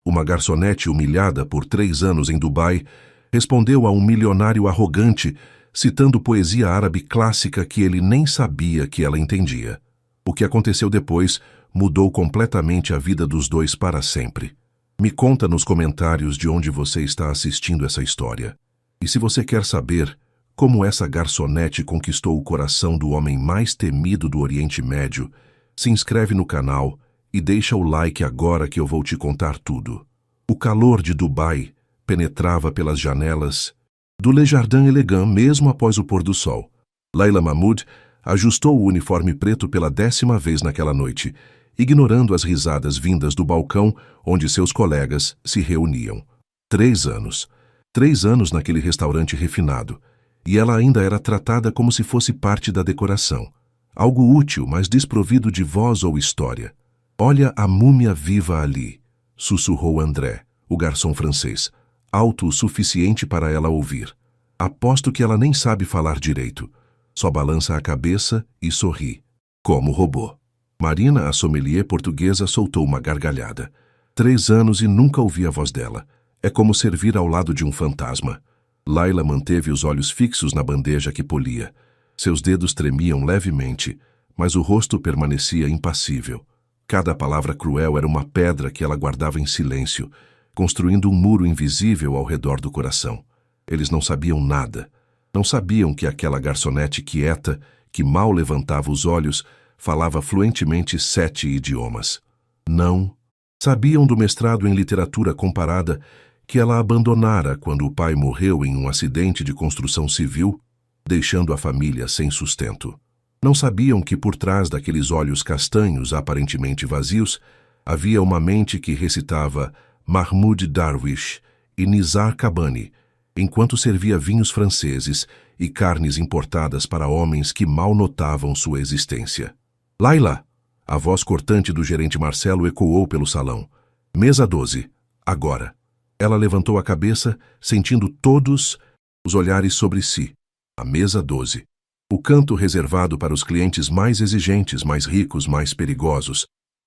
Uma garçonete humilhada por 3 anos em Dubai respondeu a um milionário arrogante, citando poesia árabe clássica que ele nem sabia que ela entendia. O que aconteceu depois mudou completamente a vida dos dois para sempre. Me conta nos comentários de onde você está assistindo essa história. E se você quer saber como essa garçonete conquistou o coração do homem mais temido do Oriente Médio, se inscreve no canal e deixa o like agora que eu vou te contar tudo. O calor de Dubai penetrava pelas janelas do Le Jardin Elegant mesmo após o pôr do sol. Laila Mahmoud ajustou o uniforme preto pela 10ª vez naquela noite, ignorando as risadas vindas do balcão onde seus colegas se reuniam. 3 anos. 3 anos naquele restaurante refinado, e ela ainda era tratada como se fosse parte da decoração. Algo útil, mas desprovido de voz ou história. Olha a múmia viva ali, sussurrou André, o garçom francês, alto o suficiente para ela ouvir. Aposto que ela nem sabe falar direito. Só balança a cabeça e sorri, como robô. Marina, a sommelier portuguesa, soltou uma gargalhada. 3 anos e nunca ouvi a voz dela. É como servir ao lado de um fantasma. Laila manteve os olhos fixos na bandeja que polia. Seus dedos tremiam levemente, mas o rosto permanecia impassível. Cada palavra cruel era uma pedra que ela guardava em silêncio, construindo um muro invisível ao redor do coração. Eles não sabiam nada. Não sabiam que aquela garçonete quieta, que mal levantava os olhos, falava fluentemente 7 idiomas. Não. Sabiam do mestrado em literatura comparada que ela abandonara quando o pai morreu em um acidente de construção civil, deixando a família sem sustento. Não sabiam que por trás daqueles olhos castanhos aparentemente vazios havia uma mente que recitava Mahmoud Darwish e Nizar Qabbani, enquanto servia vinhos franceses e carnes importadas para homens que mal notavam sua existência. Laila! A voz cortante do gerente Marcelo ecoou pelo salão. Mesa 12. Agora. Ela levantou a cabeça, sentindo todos os olhares sobre si. A mesa 12. O canto reservado para os clientes mais exigentes, mais ricos, mais perigosos.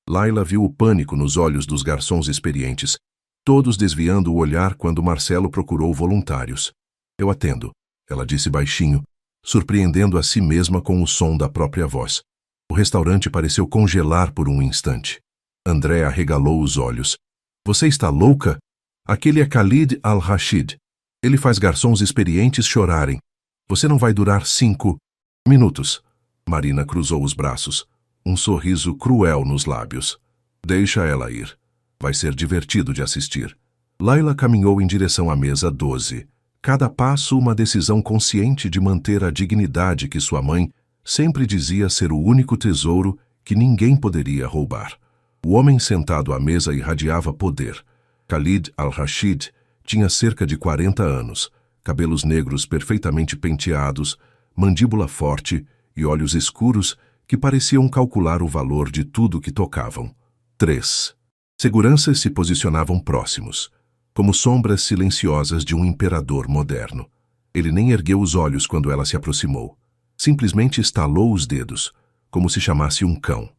Laila viu o pânico nos olhos dos garçons experientes, todos desviando o olhar quando Marcelo procurou voluntários. Eu atendo, ela disse baixinho, surpreendendo a si mesma com o som da própria voz. O restaurante pareceu congelar por um instante. André arregalou os olhos. Você está louca? Aquele é Khalid Al-Rashid. Ele faz garçons experientes chorarem. Você não vai durar 5 minutos. Marina cruzou os braços, um sorriso cruel nos lábios. Deixa ela ir. Vai ser divertido de assistir. Laila caminhou em direção à mesa 12. Cada passo uma decisão consciente de manter a dignidade que sua mãe sempre dizia ser o único tesouro que ninguém poderia roubar. O homem sentado à mesa irradiava poder. Khalid Al-Rashid tinha cerca de 40 anos, cabelos negros perfeitamente penteados, mandíbula forte e olhos escuros que pareciam calcular o valor de tudo que tocavam. 3. Seguranças se posicionavam próximos, como sombras silenciosas de um imperador moderno. Ele nem ergueu os olhos quando ela se aproximou. Simplesmente estalou os dedos, como se chamasse um cão.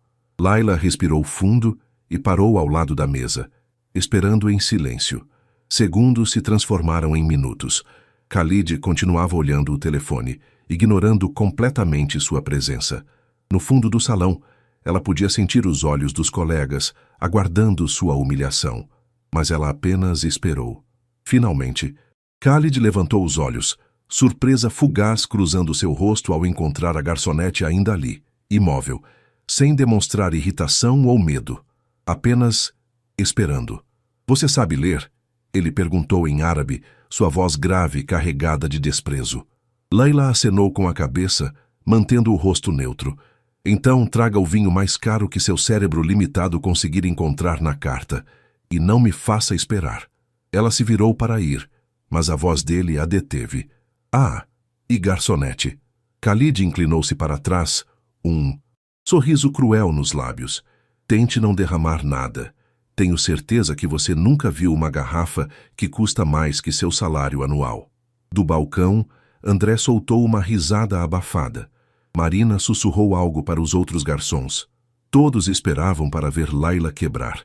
Laila respirou fundo e parou ao lado da mesa, esperando em silêncio. Segundos se transformaram em minutos. Khalid continuava olhando o telefone, ignorando completamente sua presença. No fundo do salão, ela podia sentir os olhos dos colegas, aguardando sua humilhação. Mas ela apenas esperou. Finalmente, Khalid levantou os olhos, surpresa fugaz cruzando seu rosto ao encontrar a garçonete ainda ali, imóvel, sem demonstrar irritação ou medo. Apenas esperando. Você sabe ler? Ele perguntou em árabe, sua voz grave carregada de desprezo. Laila acenou com a cabeça, mantendo o rosto neutro. Então traga o vinho mais caro que seu cérebro limitado conseguir encontrar na carta, e não me faça esperar. Ela se virou para ir, mas a voz dele a deteve. Ah, e garçonete. Khalid inclinou-se para trás, um sorriso cruel nos lábios. Tente não derramar nada. Tenho certeza que você nunca viu uma garrafa que custa mais que seu salário anual. Do balcão, André soltou uma risada abafada. Marina sussurrou algo para os outros garçons. Todos esperavam para ver Laila quebrar.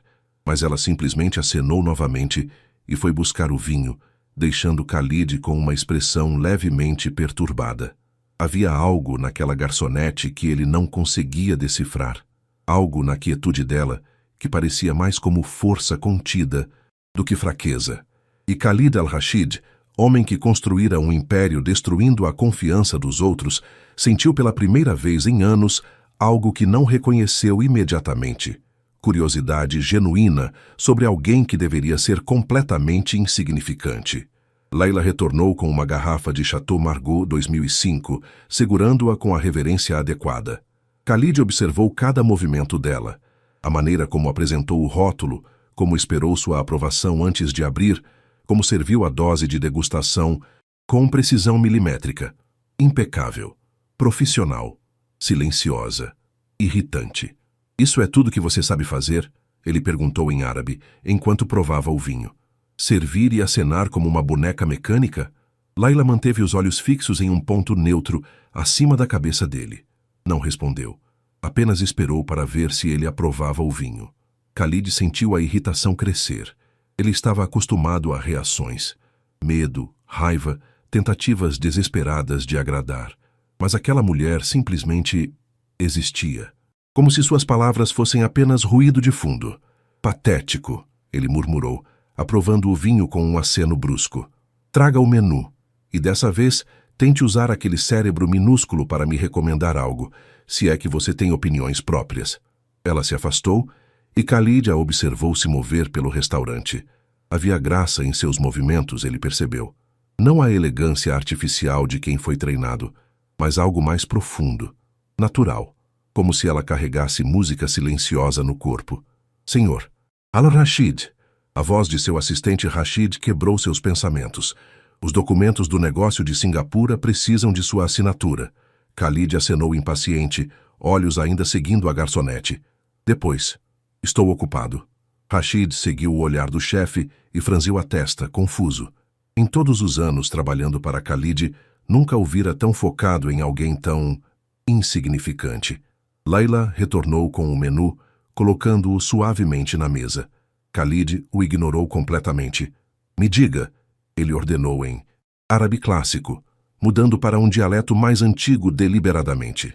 Mas ela simplesmente acenou novamente e foi buscar o vinho, deixando Khalid com uma expressão levemente perturbada. Havia algo naquela garçonete que ele não conseguia decifrar. Algo na quietude dela que parecia mais como força contida do que fraqueza. E Khalid al-Rashid, homem que construíra um império destruindo a confiança dos outros, sentiu pela primeira vez em anos algo que não reconheceu imediatamente. Curiosidade genuína sobre alguém que deveria ser completamente insignificante. Layla retornou com uma garrafa de Chateau Margaux 2005, segurando-a com a reverência adequada. Khalid observou cada movimento dela, a maneira como apresentou o rótulo, como esperou sua aprovação antes de abrir, como serviu a dose de degustação, com precisão milimétrica, impecável, profissional, silenciosa, irritante. "Isso é tudo que você sabe fazer?" ele perguntou em árabe, enquanto provava o vinho. "Servir e acenar como uma boneca mecânica?" Layla manteve os olhos fixos em um ponto neutro, acima da cabeça dele. Não respondeu. Apenas esperou para ver se ele aprovava o vinho. Khalid sentiu a irritação crescer. Ele estava acostumado a reações. Medo, raiva, tentativas desesperadas de agradar. Mas aquela mulher simplesmente existia. Como se suas palavras fossem apenas ruído de fundo. "Patético", ele murmurou, aprovando o vinho com um aceno brusco. "Traga o menu. E dessa vez, tente usar aquele cérebro minúsculo para me recomendar algo, se é que você tem opiniões próprias." Ela se afastou e Khalid a observou se mover pelo restaurante. Havia graça em seus movimentos, ele percebeu. Não a elegância artificial de quem foi treinado, mas algo mais profundo, natural, como se ela carregasse música silenciosa no corpo. "Senhor, Al-Rashid." A voz de seu assistente Rashid quebrou seus pensamentos. "Os documentos do negócio de Singapura precisam de sua assinatura." Khalid acenou impaciente, olhos ainda seguindo a garçonete. "Depois. Estou ocupado." Rashid seguiu o olhar do chefe e franziu a testa, confuso. Em todos os anos trabalhando para Khalid, nunca o vira tão focado em alguém tão insignificante. Layla retornou com o menu, colocando-o suavemente na mesa. Khalid o ignorou completamente. "Me diga", ele ordenou em árabe clássico, mudando para um dialeto mais antigo deliberadamente.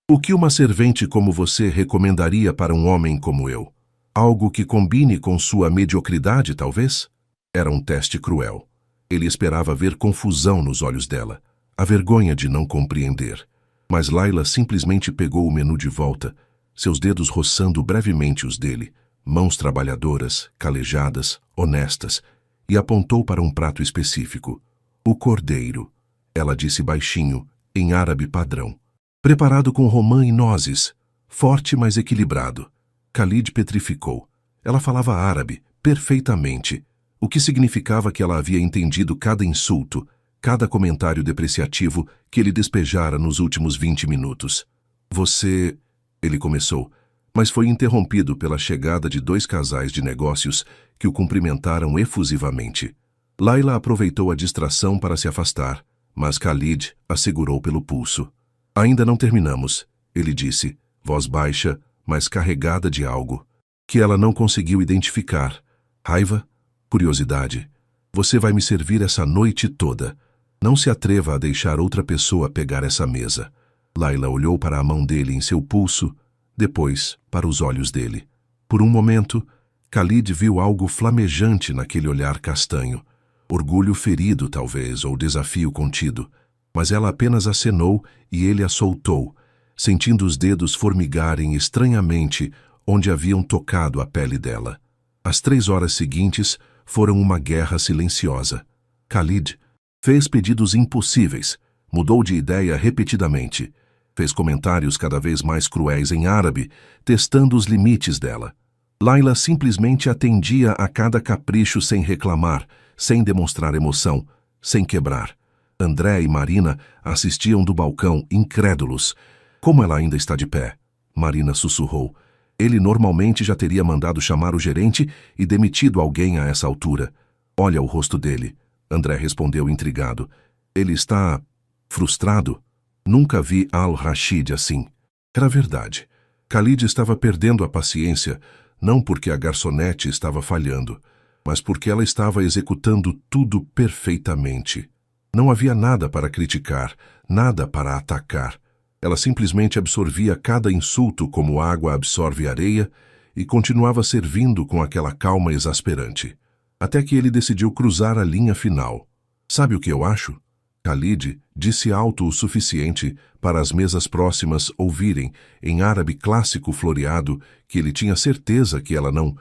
"O que uma servente como você recomendaria para um homem como eu? Algo que combine com sua mediocridade, talvez?" Era um teste cruel. Ele esperava ver confusão nos olhos dela, a vergonha de não compreender. Mas Layla simplesmente pegou o menu de volta, seus dedos roçando brevemente os dele, mãos trabalhadoras, calejadas, honestas, e apontou para um prato específico. "O cordeiro", ela disse baixinho, em árabe padrão. "Preparado com romã e nozes, forte mas equilibrado." Khalid petrificou. Ela falava árabe, perfeitamente, o que significava que ela havia entendido cada insulto, cada comentário depreciativo que ele despejara nos últimos 20 minutos. "Você..." ele começou, mas foi interrompido pela chegada de dois casais de negócios que o cumprimentaram efusivamente. Layla aproveitou a distração para se afastar, mas Khalid a segurou pelo pulso. "Ainda não terminamos", ele disse, voz baixa, mas carregada de algo, que ela não conseguiu identificar. Raiva? Curiosidade? "Você vai me servir essa noite toda. Não se atreva a deixar outra pessoa pegar essa mesa." Layla olhou para a mão dele em seu pulso, depois para os olhos dele. Por um momento, Khalid viu algo flamejante naquele olhar castanho. Orgulho ferido, talvez, ou desafio contido. Mas ela apenas acenou e ele a soltou, sentindo os dedos formigarem estranhamente onde haviam tocado a pele dela. As 3 horas seguintes foram uma guerra silenciosa. Khalid fez pedidos impossíveis, mudou de ideia repetidamente, fez comentários cada vez mais cruéis em árabe, testando os limites dela. Layla simplesmente atendia a cada capricho sem reclamar, sem demonstrar emoção, sem quebrar. André e Marina assistiam do balcão, incrédulos. "Como ela ainda está de pé?" Marina sussurrou. Ele normalmente já teria mandado chamar o gerente e demitido alguém a essa altura. "Olha o rosto dele", André respondeu intrigado. "Ele está frustrado." Nunca vi Al-Rashid assim. Era verdade. Khalid estava perdendo a paciência, Não porque a garçonete estava falhando, mas porque ela estava executando tudo perfeitamente. Não havia nada para criticar, nada para atacar. Ela simplesmente absorvia cada insulto como água absorve areia e continuava servindo com aquela calma exasperante. Até que ele decidiu cruzar a linha final. Sabe o que eu acho? Khalid disse alto o suficiente para as mesas próximas ouvirem, em árabe clássico floreado, que ele tinha certeza que ela não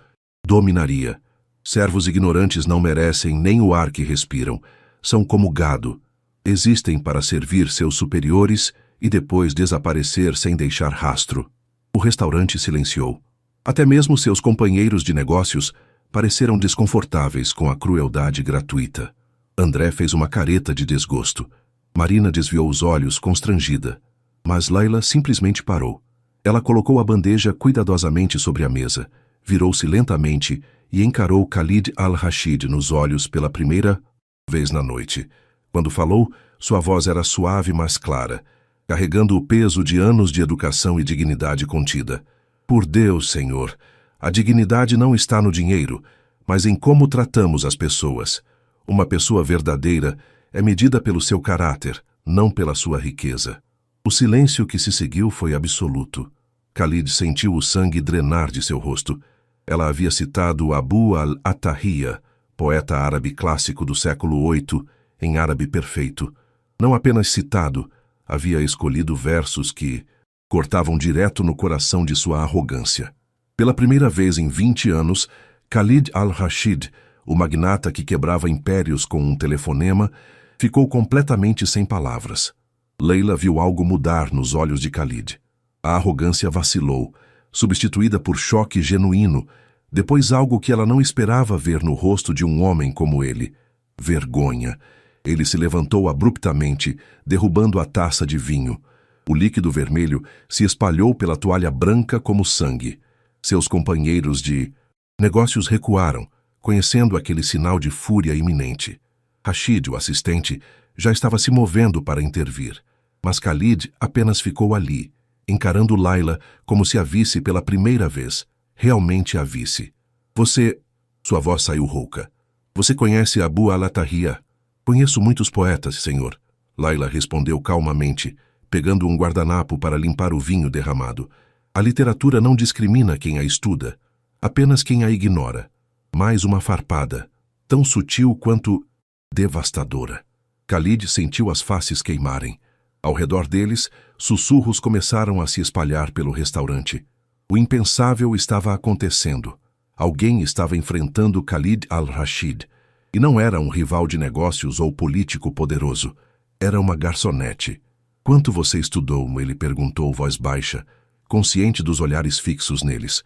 dominaria. Servos ignorantes não merecem nem o ar que respiram. São como gado. Existem para servir seus superiores e depois desaparecer sem deixar rastro. O restaurante silenciou. Até mesmo seus companheiros de negócios pareceram desconfortáveis com a crueldade gratuita. André fez uma careta de desgosto. Marina desviou os olhos, constrangida. Mas Layla simplesmente parou. Ela colocou a bandeja cuidadosamente sobre a mesa, virou-se lentamente e encarou Khalid al-Rashid nos olhos pela primeira vez na noite. Quando falou, sua voz era suave, mas clara, carregando o peso de anos de educação e dignidade contida. Por Deus, Senhor, a dignidade não está no dinheiro, mas em como tratamos as pessoas. Uma pessoa verdadeira é medida pelo seu caráter, não pela sua riqueza. O silêncio que se seguiu foi absoluto. Khalid sentiu o sangue drenar de seu rosto. Ela havia citado Abu al-Attahiyya, poeta árabe clássico do século VIII, em árabe perfeito. Não apenas citado, havia escolhido versos que cortavam direto no coração de sua arrogância. Pela primeira vez em 20 anos, Khalid al-Rashid, o magnata que quebrava impérios com um telefonema, ficou completamente sem palavras. Layla viu algo mudar nos olhos de Khalid. A arrogância vacilou, substituída por choque genuíno, depois algo que ela não esperava ver no rosto de um homem como ele. Vergonha. Ele se levantou abruptamente, derrubando a taça de vinho. O líquido vermelho se espalhou pela toalha branca como sangue. Seus companheiros de negócios recuaram, conhecendo aquele sinal de fúria iminente. Rashid, o assistente, já estava se movendo para intervir, mas Khalid apenas ficou ali, encarando Layla como se a visse pela primeira vez. Realmente a visse. Você... Sua voz saiu rouca. Você conhece Abu al-Attahiyya? Conheço muitos poetas, senhor. Layla respondeu calmamente, pegando um guardanapo para limpar o vinho derramado. A literatura não discrimina quem a estuda, apenas quem a ignora. Mais uma farpada, tão sutil quanto devastadora. Khalid sentiu as faces queimarem. Ao redor deles, sussurros começaram a se espalhar pelo restaurante. O impensável estava acontecendo. Alguém estava enfrentando Khalid al-Rashid. E não era um rival de negócios ou político poderoso. Era uma garçonete. Quanto você estudou? Ele perguntou voz baixa, consciente dos olhares fixos neles.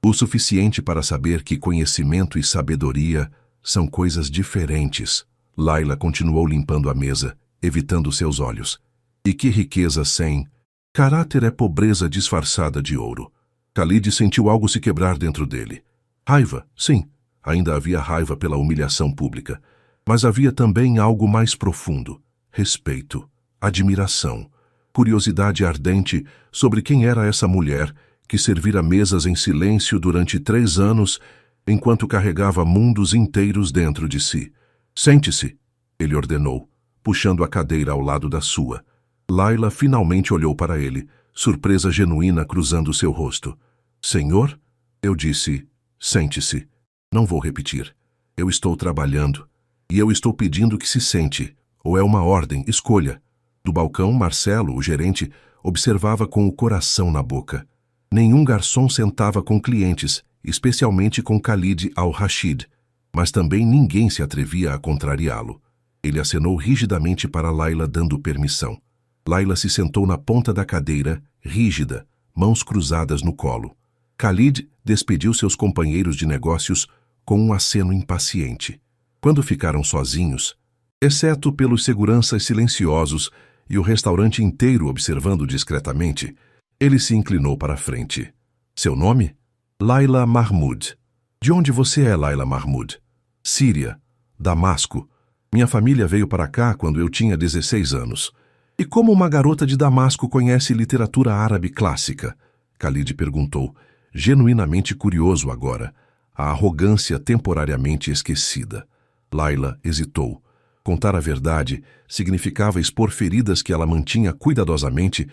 O suficiente para saber que conhecimento e sabedoria são coisas diferentes. Layla continuou limpando a mesa, evitando seus olhos. E que riqueza sem... Caráter é pobreza disfarçada de ouro. Khalid sentiu algo se quebrar dentro dele. Raiva, sim. Ainda havia raiva pela humilhação pública. Mas havia também algo mais profundo. Respeito, admiração, curiosidade ardente sobre quem era essa mulher que servira mesas em silêncio durante 3 anos, enquanto carregava mundos inteiros dentro de si. Sente-se, ele ordenou, puxando a cadeira ao lado da sua. Layla finalmente olhou para ele, surpresa genuína cruzando seu rosto. Senhor? Eu disse, sente-se. Não vou repetir. Eu estou trabalhando. E eu estou pedindo que se sente. Ou é uma ordem, escolha. Do balcão, Marcelo, o gerente, observava com o coração na boca. Nenhum garçom sentava com clientes, especialmente com Khalid al-Rashid, mas também ninguém se atrevia a contrariá-lo. Ele acenou rigidamente para Layla, dando permissão. Layla se sentou na ponta da cadeira, rígida, mãos cruzadas no colo. Khalid despediu seus companheiros de negócios com um aceno impaciente. Quando ficaram sozinhos, exceto pelos seguranças silenciosos e o restaurante inteiro observando discretamente, ele se inclinou para a frente. Seu nome? Layla Mahmoud. De onde você é, Layla Mahmoud? Síria. Damasco. Minha família veio para cá quando eu tinha 16 anos. E como uma garota de Damasco conhece literatura árabe clássica? Khalid perguntou, genuinamente curioso agora, a arrogância temporariamente esquecida. Layla hesitou. Contar a verdade significava expor feridas que ela mantinha cuidadosamente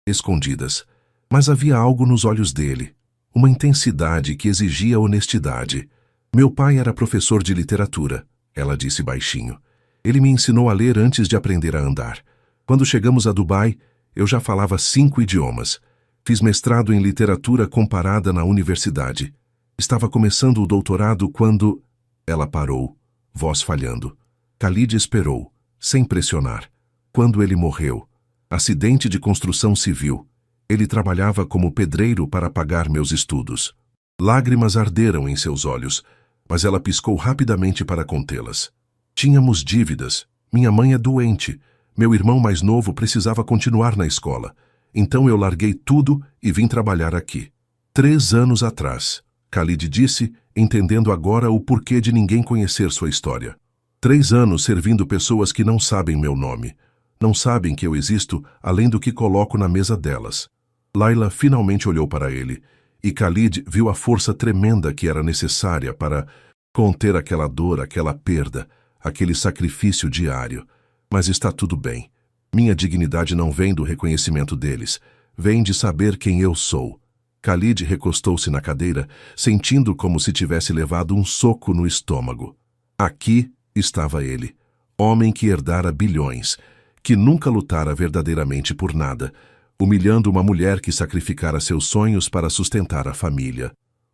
escondidas. Mas havia algo nos olhos dele, uma intensidade que exigia honestidade. Meu pai era professor de literatura, ela disse baixinho. Ele me ensinou a ler antes de aprender a andar. Quando chegamos a Dubai, eu já falava 5 idiomas. Fiz mestrado em literatura comparada na universidade. Estava começando o doutorado quando... Ela parou, voz falhando. Khalid esperou, sem pressionar. Quando ele morreu, acidente de construção civil. Ele trabalhava como pedreiro para pagar meus estudos. Lágrimas arderam em seus olhos, mas ela piscou rapidamente para contê-las. Tínhamos dívidas. Minha mãe é doente. Meu irmão mais novo precisava continuar na escola. Então eu larguei tudo e vim trabalhar aqui. 3 anos atrás, Khalid disse, entendendo agora o porquê de ninguém conhecer sua história. 3 anos servindo pessoas que não sabem meu nome. Não sabem que eu existo além do que coloco na mesa delas. Layla finalmente olhou para ele, e Khalid viu a força tremenda que era necessária para conter aquela dor, aquela perda, aquele sacrifício diário. Mas está tudo bem. Minha dignidade não vem do reconhecimento deles. Vem de saber quem eu sou. Khalid recostou-se na cadeira, sentindo como se tivesse levado um soco no estômago. Aqui estava ele, homem que herdara bilhões, que nunca lutara verdadeiramente por nada, humilhando uma mulher que sacrificara seus sonhos para sustentar a família.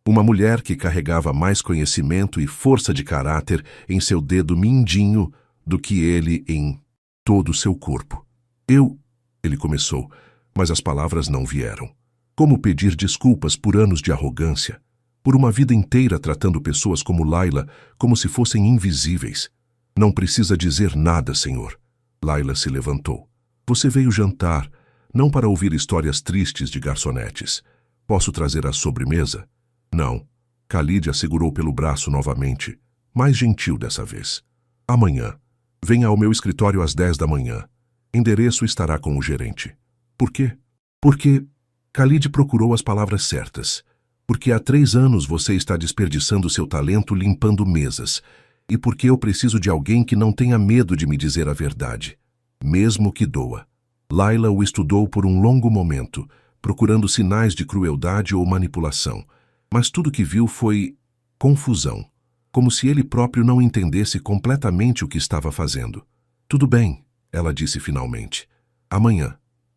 Uma mulher que carregava mais conhecimento e força de caráter em seu dedo mindinho do que ele em todo o seu corpo. Ele começou, mas as palavras não vieram. Como pedir desculpas por anos de arrogância? Por uma vida inteira tratando pessoas como Layla como se fossem invisíveis? Não precisa dizer nada, senhor. Layla se levantou. Você veio jantar, não para ouvir histórias tristes de garçonetes. Posso trazer a sobremesa? Não. Khalid a segurou pelo braço novamente, mais gentil dessa vez. Amanhã. Venha ao meu escritório às 10 da manhã. Endereço estará com o gerente. Por quê? Porque... Khalid procurou as palavras certas. Porque há 3 anos você está desperdiçando seu talento limpando mesas. E porque eu preciso de alguém que não tenha medo de me dizer a verdade. Mesmo que doa. Layla o estudou por um longo momento, procurando sinais de crueldade ou manipulação. Mas tudo que viu foi confusão. Como se ele próprio não entendesse completamente o que estava fazendo. Tudo bem, ela disse finalmente. Amanhã,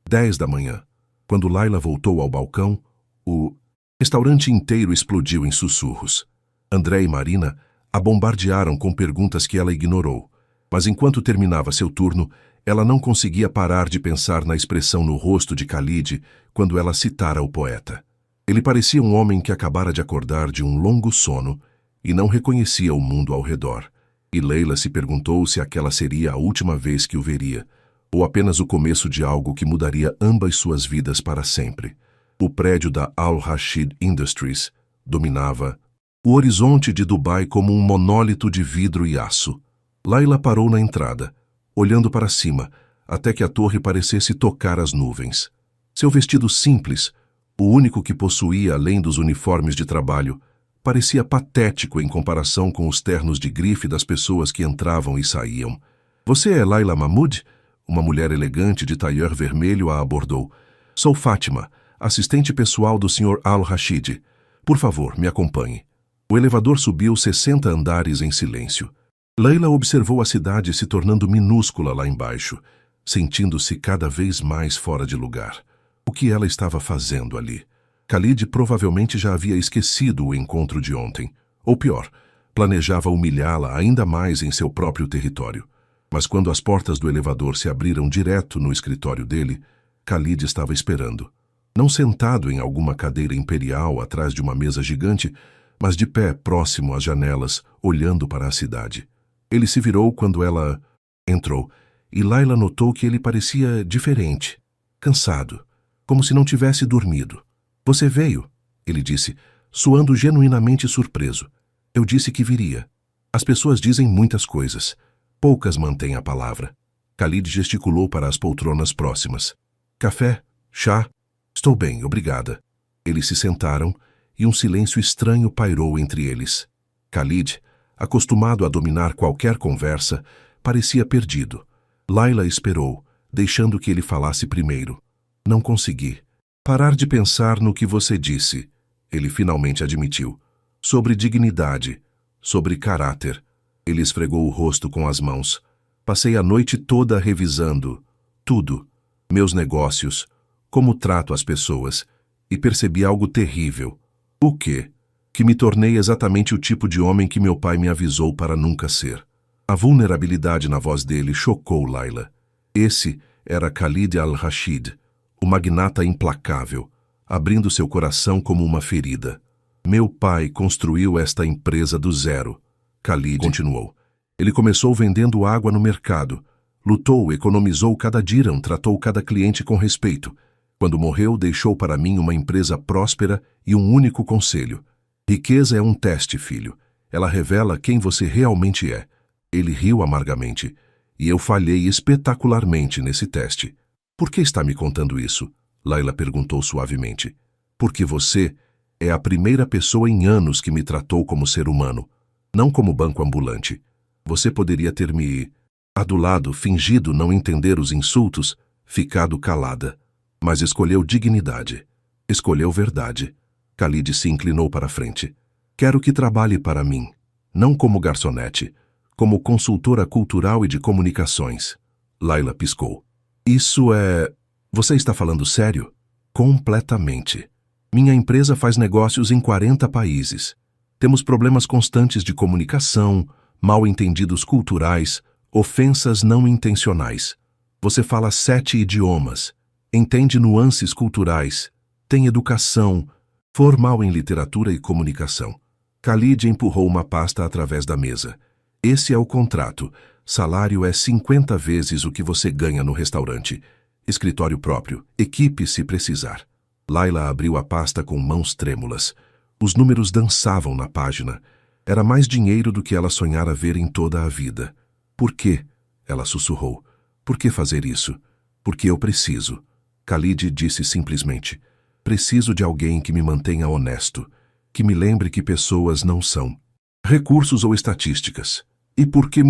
10 da manhã. Quando Layla voltou ao balcão, o restaurante inteiro explodiu em sussurros. André e Marina a bombardearam com perguntas que ela ignorou. Mas enquanto terminava seu turno, ela não conseguia parar de pensar na expressão no rosto de Khalid quando ela citara o poeta. Ele parecia um homem que acabara de acordar de um longo sono e não reconhecia o mundo ao redor. E Leila se perguntou se aquela seria a última vez que o veria, ou apenas o começo de algo que mudaria ambas suas vidas para sempre. O prédio da Al Rashid Industries dominava o horizonte de Dubai como um monólito de vidro e aço. Layla parou na entrada, olhando para cima, até que a torre parecesse tocar as nuvens. Seu vestido simples, o único que possuía além dos uniformes de trabalho, parecia patético em comparação com os ternos de grife das pessoas que entravam e saíam. Você é Layla Mahmoud? Uma mulher elegante de tailleur vermelho a abordou. Sou Fátima, assistente pessoal do Sr. Al-Rashid. Por favor, me acompanhe. O elevador subiu 60 andares em silêncio. Layla observou a cidade se tornando minúscula lá embaixo, sentindo-se cada vez mais fora de lugar. O que ela estava fazendo ali? Khalid provavelmente já havia esquecido o encontro de ontem. Ou pior, planejava humilhá-la ainda mais em seu próprio território. Mas quando as portas do elevador se abriram direto no escritório dele, Khalid estava esperando. Não sentado em alguma cadeira imperial atrás de uma mesa gigante, mas de pé próximo às janelas, olhando para a cidade. Ele se virou quando ela entrou, e Layla notou que ele parecia diferente, cansado, como se não tivesse dormido. Você veio, ele disse, soando genuinamente surpreso. Eu disse que viria. As pessoas dizem muitas coisas. Poucas mantêm a palavra. Khalid gesticulou para as poltronas próximas. Café? Chá? Estou bem, obrigada. Eles se sentaram, e um silêncio estranho pairou entre eles. Khalid, acostumado a dominar qualquer conversa, parecia perdido. Layla esperou, deixando que ele falasse primeiro. Não consegui. Parar de pensar no que você disse, ele finalmente admitiu. Sobre dignidade, sobre caráter. Ele esfregou o rosto com as mãos. Passei a noite toda revisando tudo, meus negócios, como trato as pessoas, e percebi algo terrível. O quê? Que me tornei exatamente o tipo de homem que meu pai me avisou para nunca ser. A vulnerabilidade na voz dele chocou Layla. Esse era Khalid al-Rashid, o magnata implacável, abrindo seu coração como uma ferida. Meu pai construiu esta empresa do zero. Khalid continuou. Ele começou vendendo água no mercado. Lutou, economizou cada dirham, tratou cada cliente com respeito. Quando morreu, deixou para mim uma empresa próspera e um único conselho. Riqueza é um teste, filho. Ela revela quem você realmente é. Ele riu amargamente. E eu falhei espetacularmente nesse teste. Por que está me contando isso? Layla perguntou suavemente. Porque você é a primeira pessoa em anos que me tratou como ser humano, não como banco ambulante. Você poderia ter me adulado, fingido não entender os insultos, ficado calada. Mas escolheu dignidade. Escolheu verdade. Khalid se inclinou para a frente. Quero que trabalhe para mim, não como garçonete, como consultora cultural e de comunicações. Layla piscou. Isso é... Você está falando sério? Completamente. Minha empresa faz negócios em 40 países. Temos problemas constantes de comunicação, mal-entendidos culturais, ofensas não intencionais. Você fala 7 idiomas, entende nuances culturais, tem educação, formal em literatura e comunicação. Khalid empurrou uma pasta através da mesa. Esse é o contrato. Salário é 50 vezes o que você ganha no restaurante. Escritório próprio. Equipe se precisar. Layla abriu a pasta com mãos trêmulas. Os números dançavam na página. Era mais dinheiro do que ela sonhara ver em toda a vida. Por quê? Ela sussurrou. Por que fazer isso? Porque eu preciso. Khalid disse simplesmente. Preciso de alguém que me mantenha honesto, que me lembre que pessoas não são recursos ou estatísticas. E por que...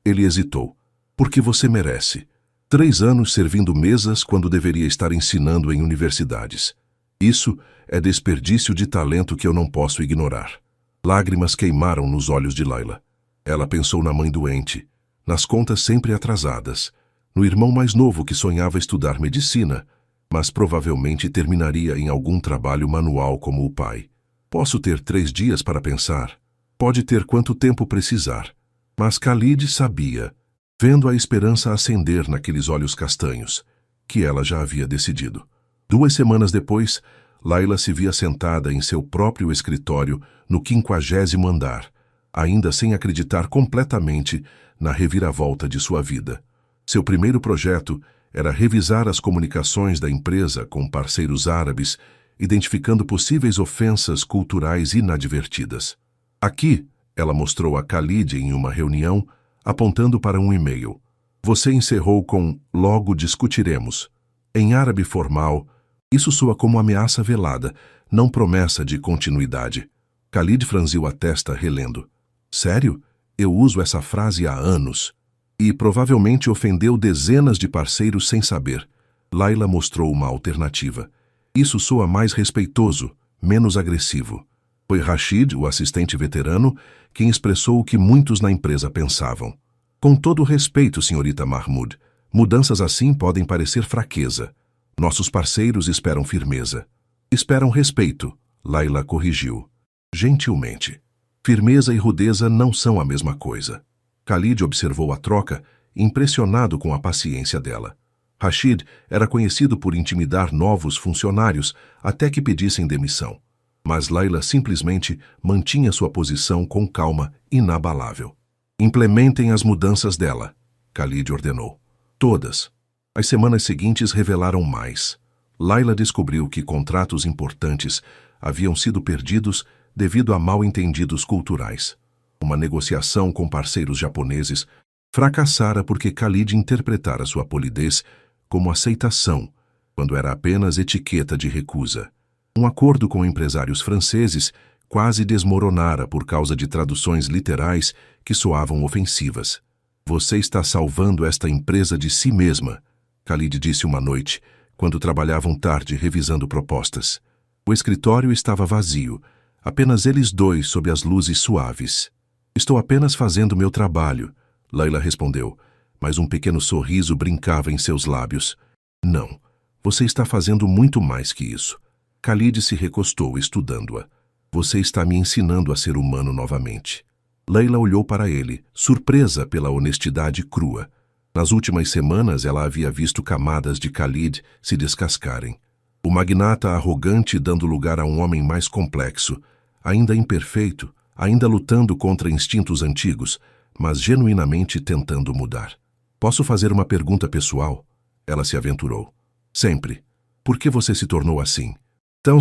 Ele hesitou. Porque você merece. 3 anos servindo mesas quando deveria estar ensinando em universidades. Isso é desperdício de talento que eu não posso ignorar. Lágrimas queimaram nos olhos de Layla. Ela pensou na mãe doente, nas contas sempre atrasadas, no irmão mais novo que sonhava estudar medicina, mas provavelmente terminaria em algum trabalho manual como o pai. Posso ter 3 dias para pensar. Pode ter quanto tempo precisar. Mas Khalid sabia, vendo a esperança acender naqueles olhos castanhos, que ela já havia decidido. 2 semanas depois, Layla se via sentada em seu próprio escritório no 50º andar, ainda sem acreditar completamente na reviravolta de sua vida. Seu primeiro projeto era revisar as comunicações da empresa com parceiros árabes, identificando possíveis ofensas culturais inadvertidas. Aqui, ela mostrou a Khalid em uma reunião, apontando para um e-mail. Você encerrou com "logo discutiremos". Em árabe formal, isso soa como ameaça velada, não promessa de continuidade. Khalid franziu a testa relendo. Sério? Eu uso essa frase há anos. E provavelmente ofendeu dezenas de parceiros sem saber. Layla mostrou uma alternativa. Isso soa mais respeitoso, menos agressivo. Foi Rashid, o assistente veterano, quem expressou o que muitos na empresa pensavam. Com todo respeito, senhorita Mahmoud, mudanças assim podem parecer fraqueza. Nossos parceiros esperam firmeza. Esperam respeito, Layla corrigiu. Gentilmente. Firmeza e rudeza não são a mesma coisa. Khalid observou a troca, impressionado com a paciência dela. Rashid era conhecido por intimidar novos funcionários até que pedissem demissão. Mas Layla simplesmente mantinha sua posição com calma inabalável. Implementem as mudanças dela, Khalid ordenou. Todas. As semanas seguintes revelaram mais. Layla descobriu que contratos importantes haviam sido perdidos devido a mal-entendidos culturais. Uma negociação com parceiros japoneses fracassara porque Khalid interpretara sua polidez como aceitação, quando era apenas etiqueta de recusa. Um acordo com empresários franceses quase desmoronara por causa de traduções literais que soavam ofensivas. Você está salvando esta empresa de si mesma, Khalid disse uma noite, quando trabalhavam tarde revisando propostas. O escritório estava vazio, apenas eles dois sob as luzes suaves. Estou apenas fazendo meu trabalho, Layla respondeu, mas um pequeno sorriso brincava em seus lábios. Não, você está fazendo muito mais que isso. Khalid se recostou, estudando-a. Você está me ensinando a ser humano novamente. Layla olhou para ele, surpresa pela honestidade crua. Nas últimas semanas, ela havia visto camadas de Khalid se descascarem. O magnata arrogante dando lugar a um homem mais complexo, ainda imperfeito, ainda lutando contra instintos antigos, mas genuinamente tentando mudar. Posso fazer uma pergunta pessoal? Ela se aventurou. Sempre. Por que você se tornou assim? Tão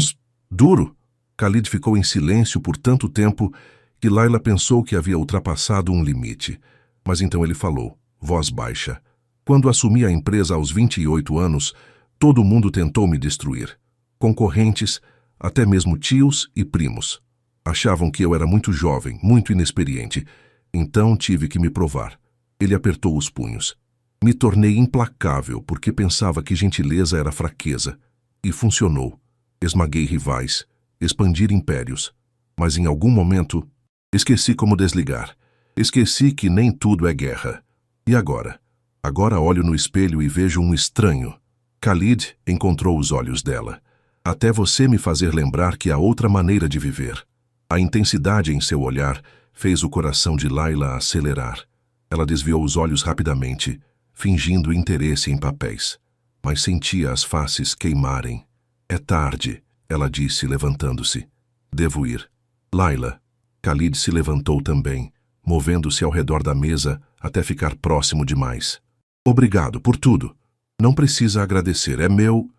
duro? Khalid ficou em silêncio por tanto tempo que Layla pensou que havia ultrapassado um limite. Mas então ele falou, voz baixa. Quando assumi a empresa aos 28 anos, todo mundo tentou me destruir. Concorrentes, até mesmo tios e primos. Achavam que eu era muito jovem, muito inexperiente. Então tive que me provar. Ele apertou os punhos. Me tornei implacável porque pensava que gentileza era fraqueza. E funcionou. Esmaguei rivais, expandi impérios. Mas em algum momento, esqueci como desligar. Esqueci que nem tudo é guerra. E agora? Agora olho no espelho e vejo um estranho. Khalid encontrou os olhos dela. Até você me fazer lembrar que há outra maneira de viver. A intensidade em seu olhar fez o coração de Layla acelerar. Ela desviou os olhos rapidamente, fingindo interesse em papéis. Mas sentia as faces queimarem. É tarde, ela disse, levantando-se. Devo ir. Layla. Khalid se levantou também, movendo-se ao redor da mesa até ficar próximo demais. Obrigado por tudo. Não precisa agradecer, é meu.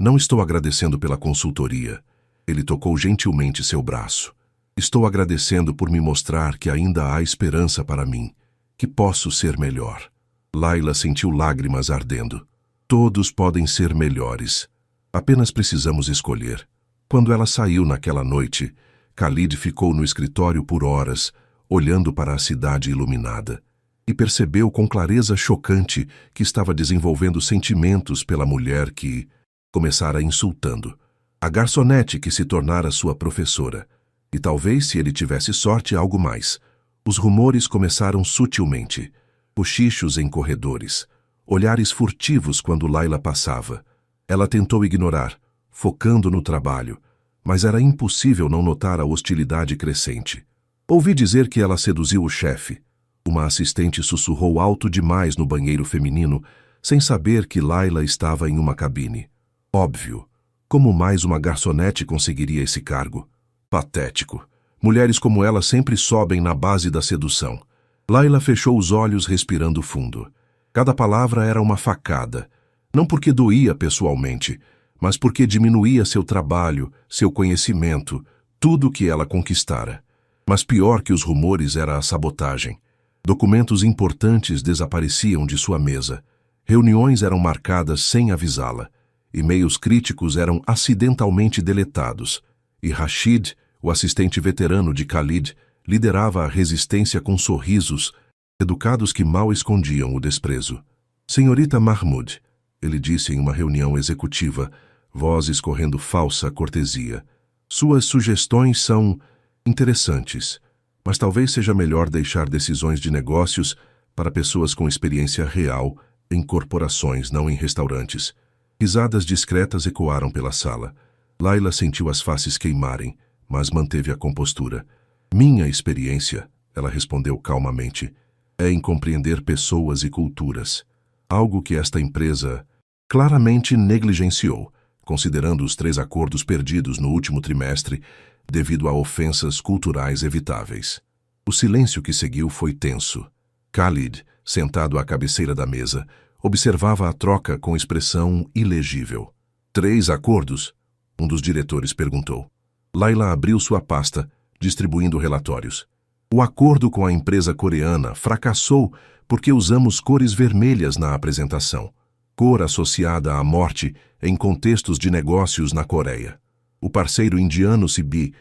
Não estou agradecendo pela consultoria. Ele tocou gentilmente seu braço. Estou agradecendo por me mostrar que ainda há esperança para mim, que posso ser melhor. Layla sentiu lágrimas ardendo. Todos podem ser melhores. Apenas precisamos escolher. Quando ela saiu naquela noite, Khalid ficou no escritório por horas, olhando para a cidade iluminada, e percebeu com clareza chocante que estava desenvolvendo sentimentos pela mulher que começara insultando. A garçonete que se tornara sua professora. E talvez, se ele tivesse sorte, algo mais. Os rumores começaram sutilmente. Cochichos em corredores. Olhares furtivos quando Layla passava. Ela tentou ignorar, focando no trabalho, mas era impossível não notar a hostilidade crescente. Ouvi dizer que ela seduziu o chefe. Uma assistente sussurrou alto demais no banheiro feminino, sem saber que Layla estava em uma cabine. Óbvio. Como mais uma garçonete conseguiria esse cargo? Patético. Mulheres como ela sempre sobem na base da sedução. Layla fechou os olhos, respirando fundo. Cada palavra era uma facada. Não porque doía pessoalmente, mas porque diminuía seu trabalho, seu conhecimento, tudo que ela conquistara. Mas pior que os rumores era a sabotagem. Documentos importantes desapareciam de sua mesa. Reuniões eram marcadas sem avisá-la. E-mails críticos eram acidentalmente deletados. E Rashid, o assistente veterano de Khalid, liderava a resistência com sorrisos, educados que mal escondiam o desprezo. Senhorita Mahmoud, ele disse em uma reunião executiva, voz escorrendo falsa cortesia. Suas sugestões são interessantes, mas talvez seja melhor deixar decisões de negócios para pessoas com experiência real em corporações, não em restaurantes. Risadas discretas ecoaram pela sala. Layla sentiu as faces queimarem, mas manteve a compostura. Minha experiência, ela respondeu calmamente, é em compreender pessoas e culturas. Algo que esta empresa claramente negligenciou, considerando os 3 acordos perdidos no último trimestre devido a ofensas culturais evitáveis. O silêncio que seguiu foi tenso. Khalid, sentado à cabeceira da mesa, observava a troca com expressão ilegível. 3 acordos? Um dos diretores perguntou. Layla abriu sua pasta, distribuindo relatórios. O acordo com a empresa coreana fracassou porque usamos cores vermelhas na apresentação. Cor associada à morte em contextos de negócios na Coreia. O parceiro indiano Sibi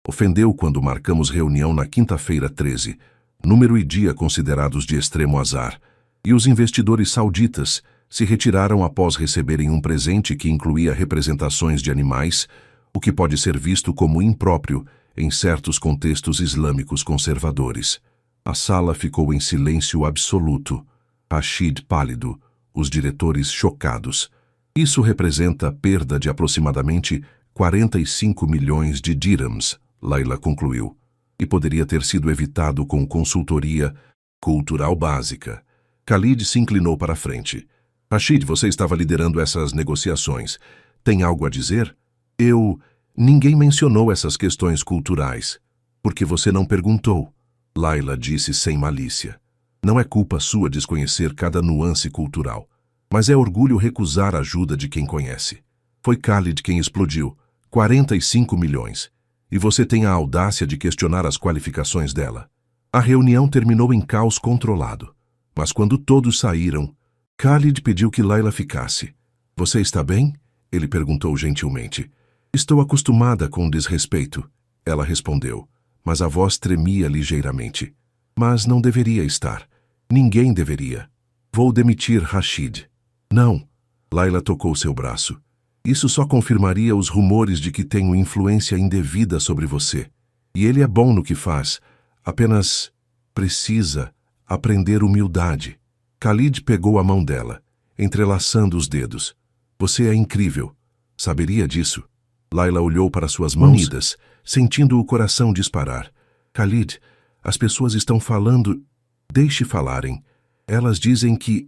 ofendeu quando marcamos reunião na quinta-feira 13, número e dia considerados de extremo azar, e os investidores sauditas se retiraram após receberem um presente que incluía representações de animais, o que pode ser visto como impróprio em certos contextos islâmicos conservadores. A sala ficou em silêncio absoluto. Rashid pálido, os diretores chocados. Isso representa a perda de aproximadamente 45 milhões de dirhams, Layla concluiu, e poderia ter sido evitado com consultoria cultural básica. Khalid se inclinou para a frente. Rashid, você estava liderando essas negociações. Tem algo a dizer? Ninguém mencionou essas questões culturais. Porque você não perguntou, Layla disse sem malícia. Não é culpa sua desconhecer cada nuance cultural, mas é orgulho recusar a ajuda de quem conhece. Foi Khalid quem explodiu. 45 milhões. E você tem a audácia de questionar as qualificações dela. A reunião terminou em caos controlado. Mas quando todos saíram, Khalid pediu que Layla ficasse. Você está bem? Ele perguntou gentilmente. Estou acostumada com o desrespeito, ela respondeu, mas a voz tremia ligeiramente. Mas não deveria estar. Ninguém deveria. Vou demitir Rashid. Não. Layla tocou seu braço. Isso só confirmaria os rumores de que tenho influência indevida sobre você. E ele é bom no que faz. Apenas precisa aprender humildade. Khalid pegou a mão dela, entrelaçando os dedos. Você é incrível. Saberia disso? Layla olhou para suas mãos unidas, sentindo o coração disparar. Khalid, as pessoas estão falando... Deixe falarem. Elas dizem que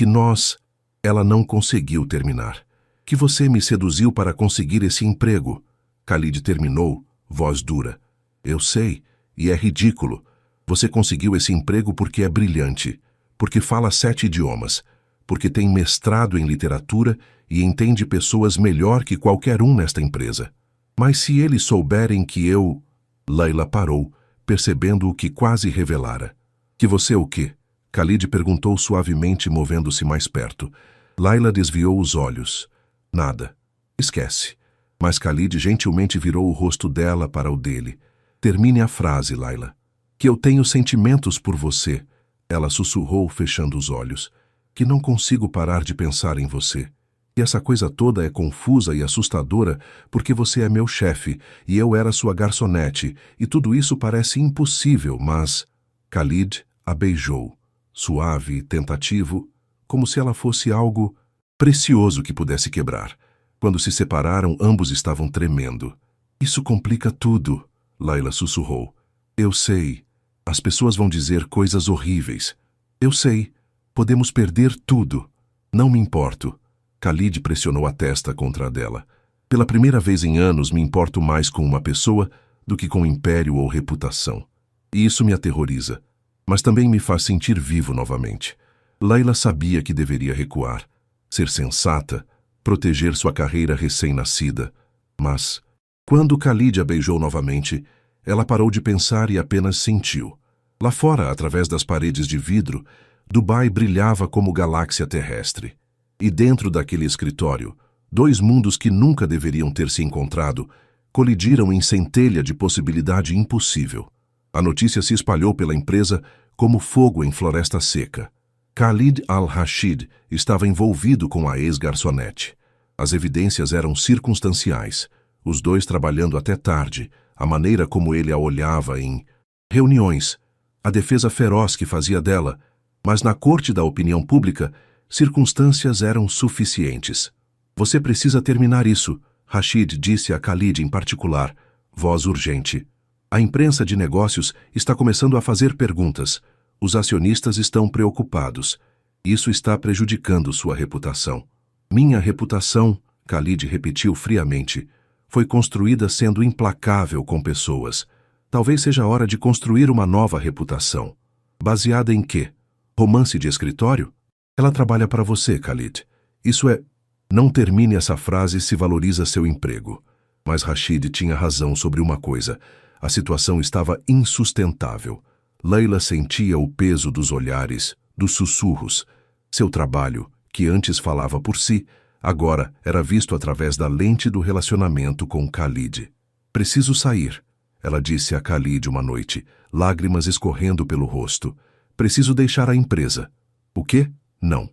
nós... Ela não conseguiu terminar. Que você me seduziu para conseguir esse emprego. Khalid terminou, voz dura. Eu sei, e é ridículo. Você conseguiu esse emprego porque é brilhante, porque fala 7 idiomas, porque tem mestrado em literatura e entende pessoas melhor que qualquer um nesta empresa. Mas se eles souberem que eu... Layla parou, percebendo o que quase revelara. Que você o quê? Khalid perguntou suavemente, movendo-se mais perto. Layla desviou os olhos. Nada. Esquece. Mas Khalid gentilmente virou o rosto dela para o dele. Termine a frase, Layla. Que eu tenho sentimentos por você. Ela sussurrou, fechando os olhos. Que não consigo parar de pensar em você. E essa coisa toda é confusa e assustadora porque você é meu chefe e eu era sua garçonete e tudo isso parece impossível, mas... Khalid a beijou, suave e tentativo, como se ela fosse algo precioso que pudesse quebrar. Quando se separaram, ambos estavam tremendo. Isso complica tudo, Layla sussurrou. Eu sei. As pessoas vão dizer coisas horríveis. Eu sei. Podemos perder tudo. Não me importo. Khalid pressionou a testa contra a dela. Pela primeira vez em anos, me importo mais com uma pessoa do que com império ou reputação. E isso me aterroriza, mas também me faz sentir vivo novamente. Layla sabia que deveria recuar, ser sensata, proteger sua carreira recém-nascida. Mas, quando Khalid a beijou novamente, ela parou de pensar e apenas sentiu. Lá fora, através das paredes de vidro, Dubai brilhava como galáxia terrestre. E dentro daquele escritório, 2 mundos que nunca deveriam ter se encontrado colidiram em centelha de possibilidade impossível. A notícia se espalhou pela empresa como fogo em floresta seca. Khalid al-Rashid estava envolvido com a ex-garçonete. As evidências eram circunstanciais, os dois trabalhando até tarde, a maneira como ele a olhava em reuniões, a defesa feroz que fazia dela, mas na corte da opinião pública, circunstâncias eram suficientes. Você precisa terminar isso, Rashid disse a Khalid em particular, voz urgente. A imprensa de negócios está começando a fazer perguntas. Os acionistas estão preocupados. Isso está prejudicando sua reputação. Minha reputação, Khalid repetiu friamente, foi construída sendo implacável com pessoas. Talvez seja hora de construir uma nova reputação. Baseada em quê? Romance de escritório? Ela trabalha para você, Khalid. Isso é... Não termine essa frase se valoriza seu emprego. Mas Rashid tinha razão sobre uma coisa. A situação estava insustentável. Layla sentia o peso dos olhares, dos sussurros. Seu trabalho, que antes falava por si, Agora era visto através da lente do relacionamento com Khalid. Preciso sair, ela disse a Khalid uma noite, lágrimas escorrendo pelo rosto. Preciso deixar a empresa. O quê? Não.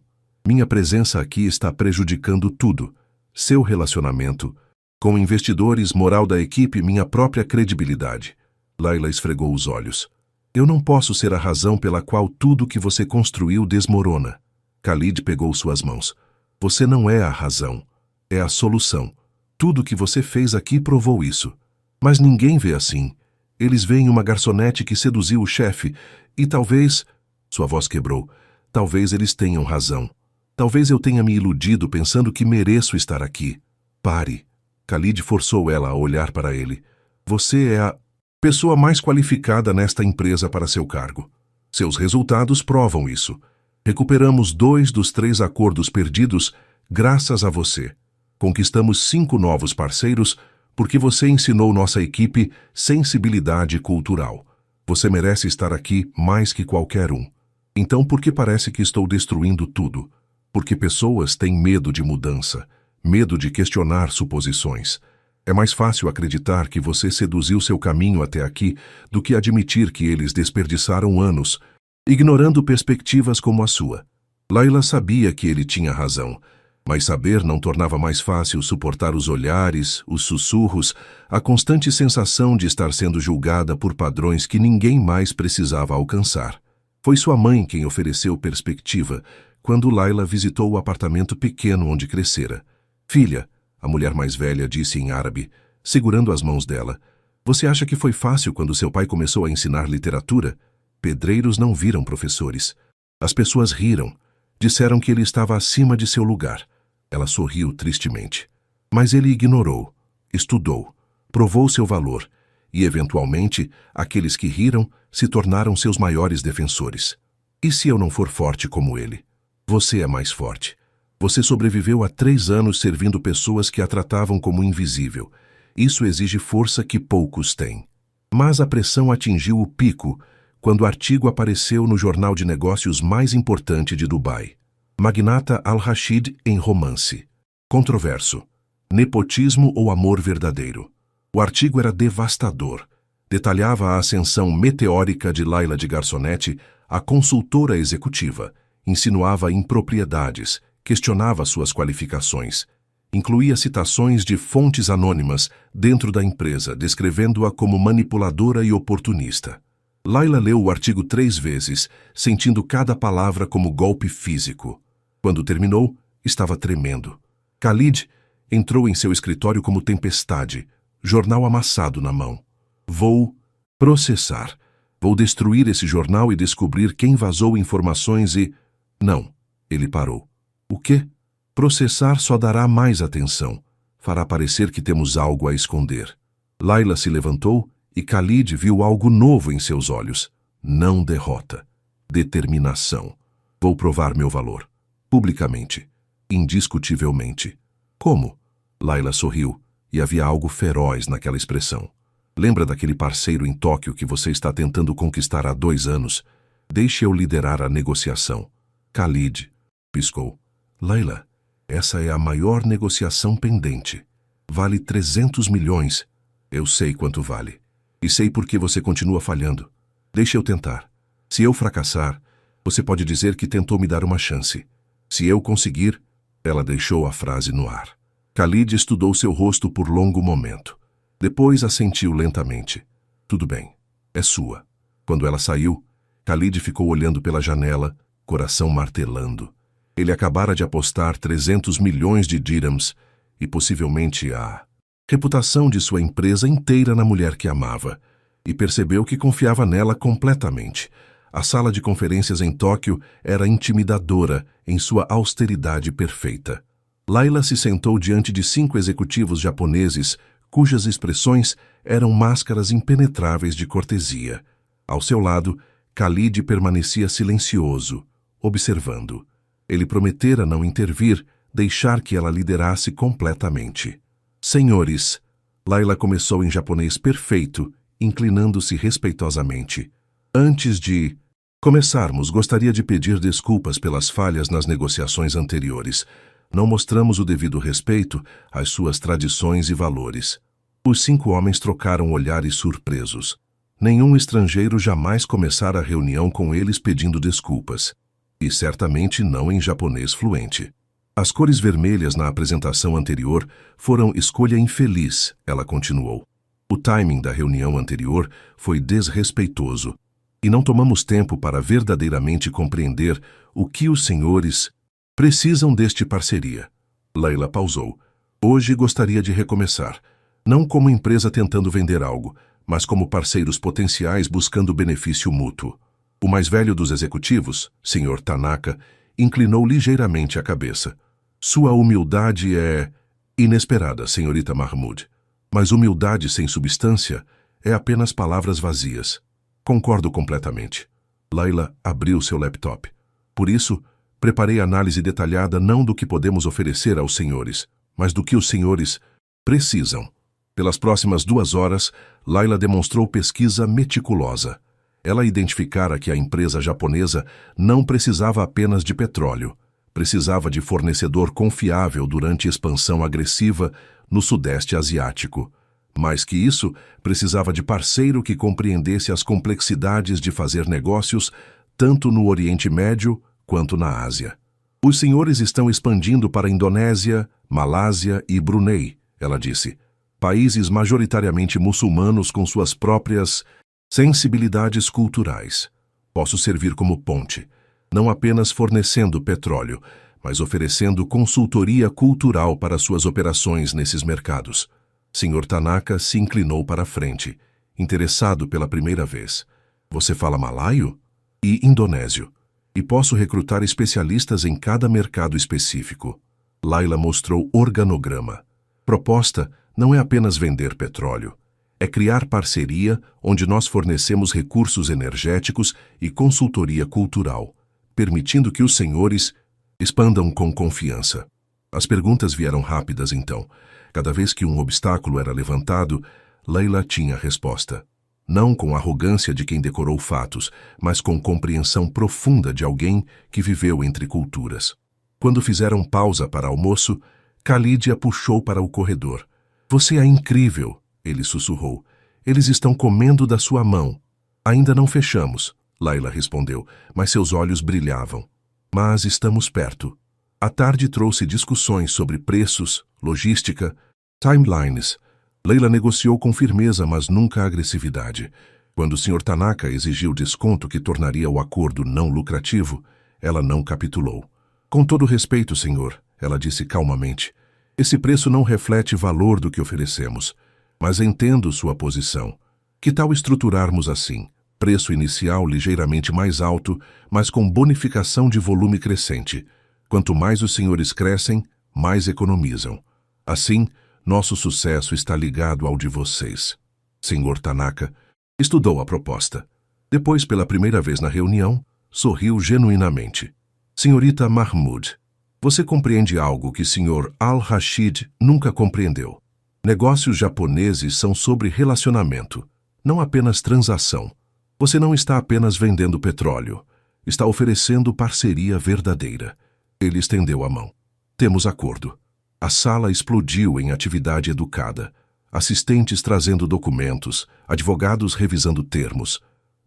Minha presença aqui está prejudicando tudo. Seu relacionamento com investidores, moral da equipe, minha própria credibilidade. Layla esfregou os olhos. Eu não posso ser a razão pela qual tudo que você construiu desmorona. Khalid pegou suas mãos. Você não é a razão. É a solução. Tudo que você fez aqui provou isso. Mas ninguém vê assim. Eles veem uma garçonete que seduziu o chefe e talvez... Sua voz quebrou. Talvez eles tenham razão. Talvez eu tenha me iludido pensando que mereço estar aqui. Pare. Khalid forçou ela a olhar para ele. Você é a pessoa mais qualificada nesta empresa para seu cargo. Seus resultados provam isso. Recuperamos 2 dos 3 acordos perdidos graças a você. Conquistamos 5 novos parceiros porque você ensinou nossa equipe sensibilidade cultural. Você merece estar aqui mais que qualquer um. Então por que parece que estou destruindo tudo? Porque pessoas têm medo de mudança, medo de questionar suposições. É mais fácil acreditar que você seduziu seu caminho até aqui do que admitir que eles desperdiçaram anos, ignorando perspectivas como a sua. Layla sabia que ele tinha razão, mas saber não tornava mais fácil suportar os olhares, os sussurros, a constante sensação de estar sendo julgada por padrões que ninguém mais precisava alcançar. Foi sua mãe quem ofereceu perspectiva quando Layla visitou o apartamento pequeno onde crescera. Filha, a mulher mais velha disse em árabe, segurando as mãos dela, você acha que foi fácil quando seu pai começou a ensinar literatura? Pedreiros não viram professores. As pessoas riram. Disseram que ele estava acima de seu lugar. Ela sorriu tristemente. Mas ele ignorou, estudou, provou seu valor e, eventualmente, aqueles que riram se tornaram seus maiores defensores. E se eu não for forte como ele? Você é mais forte. Você sobreviveu a 3 anos servindo pessoas que a tratavam como invisível. Isso exige força que poucos têm. Mas a pressão atingiu o pico quando o artigo apareceu no jornal de negócios mais importante de Dubai. Magnata Al-Rashid em romance. Controverso. Nepotismo ou amor verdadeiro? O artigo era devastador. Detalhava a ascensão meteórica de Layla de garçonete à consultora executiva. Insinuava impropriedades, questionava suas qualificações. Incluía citações de fontes anônimas dentro da empresa, descrevendo-a como manipuladora e oportunista. Layla leu o artigo 3 vezes, sentindo cada palavra como golpe físico. Quando terminou, estava tremendo. Khalid entrou em seu escritório como tempestade, jornal amassado na mão. Vou processar. Vou destruir esse jornal e descobrir quem vazou informações e... Não, ele parou. O quê? Processar só dará mais atenção. Fará parecer que temos algo a esconder. Layla se levantou e Khalid viu algo novo em seus olhos. Não derrota. Determinação. Vou provar meu valor. Publicamente. Indiscutivelmente. Como? Layla sorriu, e havia algo feroz naquela expressão. Lembra daquele parceiro em Tóquio que você está tentando conquistar há 2 anos? Deixe eu liderar a negociação. Khalid piscou. Layla, essa é a maior negociação pendente. Vale 300 milhões. Eu sei quanto vale. E sei por que você continua falhando. Deixe eu tentar. Se eu fracassar, você pode dizer que tentou me dar uma chance. Se eu conseguir... Ela deixou a frase no ar. Khalid estudou seu rosto por longo momento. Depois assentiu lentamente. Tudo bem. É sua. Quando ela saiu, Khalid ficou olhando pela janela, coração martelando. Ele acabara de apostar 300 milhões de dirhams e possivelmente a reputação de sua empresa inteira na mulher que amava, e percebeu que confiava nela completamente. A sala de conferências em Tóquio era intimidadora em sua austeridade perfeita. Layla se sentou diante de 5 executivos japoneses cujas expressões eram máscaras impenetráveis de cortesia. Ao seu lado, Khalid permanecia silencioso, observando. Ele prometera não intervir, deixar que ela liderasse completamente. Senhores, Layla começou em japonês perfeito, inclinando-se respeitosamente. Antes de começarmos, gostaria de pedir desculpas pelas falhas nas negociações anteriores. Não mostramos o devido respeito às suas tradições e valores. Os 5 homens trocaram olhares surpresos. Nenhum estrangeiro jamais começara a reunião com eles pedindo desculpas. E certamente não em japonês fluente. As cores vermelhas na apresentação anterior foram escolha infeliz, ela continuou. O timing da reunião anterior foi desrespeitoso. E não tomamos tempo para verdadeiramente compreender o que os senhores precisam deste parceria. Layla pausou. Hoje gostaria de recomeçar. Não como empresa tentando vender algo, mas como parceiros potenciais buscando benefício mútuo. O mais velho dos executivos, Sr. Tanaka, inclinou ligeiramente a cabeça. Sua humildade é inesperada, senhorita Mahmoud. Mas humildade sem substância é apenas palavras vazias. Concordo completamente. Layla abriu seu laptop. Por isso, preparei análise detalhada não do que podemos oferecer aos senhores, mas do que os senhores precisam. Pelas próximas 2 horas, Layla demonstrou pesquisa meticulosa. Ela identificara que a empresa japonesa não precisava apenas de petróleo. Precisava de fornecedor confiável durante expansão agressiva no Sudeste Asiático. Mais que isso, precisava de parceiro que compreendesse as complexidades de fazer negócios tanto no Oriente Médio quanto na Ásia. Os senhores estão expandindo para a Indonésia, Malásia e Brunei, ela disse. Países majoritariamente muçulmanos com suas próprias sensibilidades culturais. Posso servir como ponte, não apenas fornecendo petróleo, mas oferecendo consultoria cultural para suas operações nesses mercados. Sr. Tanaka se inclinou para a frente, interessado pela primeira vez. Você fala malaio? E indonésio. E posso recrutar especialistas em cada mercado específico. Layla mostrou organograma. Proposta não é apenas vender petróleo. É criar parceria onde nós fornecemos recursos energéticos e consultoria cultural, permitindo que os senhores expandam com confiança. As perguntas vieram rápidas então. Cada vez que um obstáculo era levantado, Layla tinha resposta. Não com arrogância de quem decorou fatos, mas com compreensão profunda de alguém que viveu entre culturas. Quando fizeram pausa para almoço, Khalid a puxou para o corredor. Você é incrível, ele sussurrou. Eles estão comendo da sua mão. Ainda não fechamos, Layla respondeu, mas seus olhos brilhavam. Mas estamos perto. A tarde trouxe discussões sobre preços, logística, timelines. Layla negociou com firmeza, mas nunca agressividade. Quando o Sr. Tanaka exigiu desconto que tornaria o acordo não lucrativo, ela não capitulou. Com todo respeito, senhor, ela disse calmamente, esse preço não reflete o valor do que oferecemos, mas entendo sua posição. Que tal estruturarmos assim? Preço inicial ligeiramente mais alto, mas com bonificação de volume crescente. Quanto mais os senhores crescem, mais economizam. Assim, nosso sucesso está ligado ao de vocês. Sr. Tanaka estudou a proposta. Depois, pela primeira vez na reunião, sorriu genuinamente. Senhorita Mahmoud, você compreende algo que Sr. Al-Rashid nunca compreendeu. Negócios japoneses são sobre relacionamento, não apenas transação. Você não está apenas vendendo petróleo, está oferecendo parceria verdadeira. Ele estendeu a mão. Temos acordo. A sala explodiu em atividade educada. Assistentes trazendo documentos, advogados revisando termos.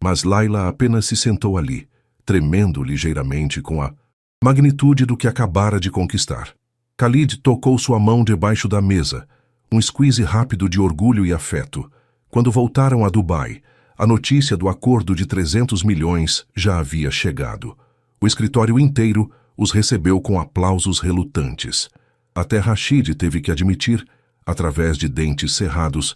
Mas Layla apenas se sentou ali, tremendo ligeiramente com a magnitude do que acabara de conquistar. Khalid tocou sua mão debaixo da mesa, um squeeze rápido de orgulho e afeto. Quando voltaram a Dubai, a notícia do acordo de 300 milhões já havia chegado. O escritório inteiro os recebeu com aplausos relutantes. Até Rashid teve que admitir, através de dentes cerrados,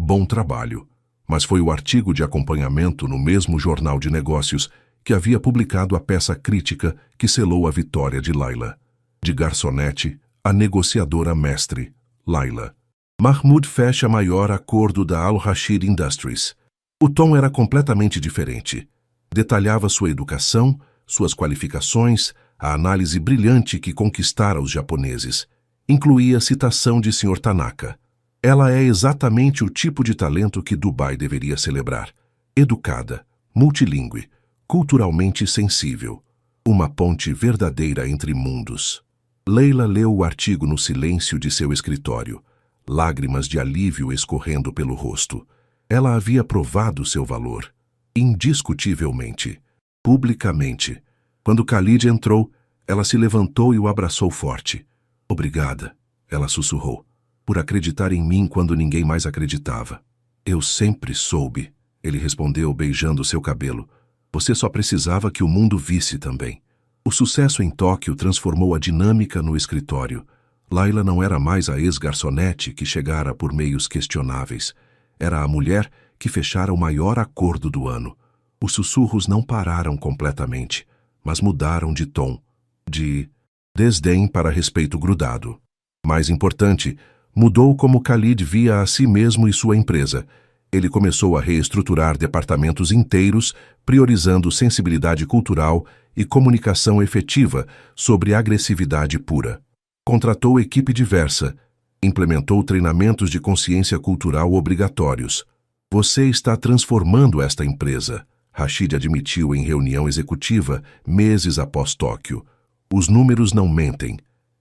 bom trabalho. Mas foi o artigo de acompanhamento no mesmo jornal de negócios que havia publicado a peça crítica que selou a vitória de Layla. De garçonete a negociadora mestre, Layla. Mahmoud fecha maior acordo da Al-Rashid Industries. O tom era completamente diferente. Detalhava sua educação, suas qualificações, a análise brilhante que conquistara os japoneses. Incluía a citação de Sr. Tanaka. Ela é exatamente o tipo de talento que Dubai deveria celebrar. Educada, multilingüe, culturalmente sensível. Uma ponte verdadeira entre mundos. Leila leu o artigo no silêncio de seu escritório, lágrimas de alívio escorrendo pelo rosto. Ela havia provado seu valor, indiscutivelmente, publicamente. Quando Khalid entrou, ela se levantou e o abraçou forte. Obrigada, ela sussurrou, por acreditar em mim quando ninguém mais acreditava. Eu sempre soube, ele respondeu beijando seu cabelo. Você só precisava que o mundo visse também. O sucesso em Tóquio transformou a dinâmica no escritório. Laila não era mais a ex-garçonete que chegara por meios questionáveis. Era a mulher que fechara o maior acordo do ano. Os sussurros não pararam completamente, mas mudaram de tom, de desdém para respeito grudado. Mais importante, mudou como Khalid via a si mesmo e sua empresa. Ele começou a reestruturar departamentos inteiros, priorizando sensibilidade cultural e comunicação efetiva sobre agressividade pura. Contratou equipe diversa, implementou treinamentos de consciência cultural obrigatórios. Você está transformando esta empresa, Rashid admitiu em reunião executiva meses após Tóquio. Os números não mentem.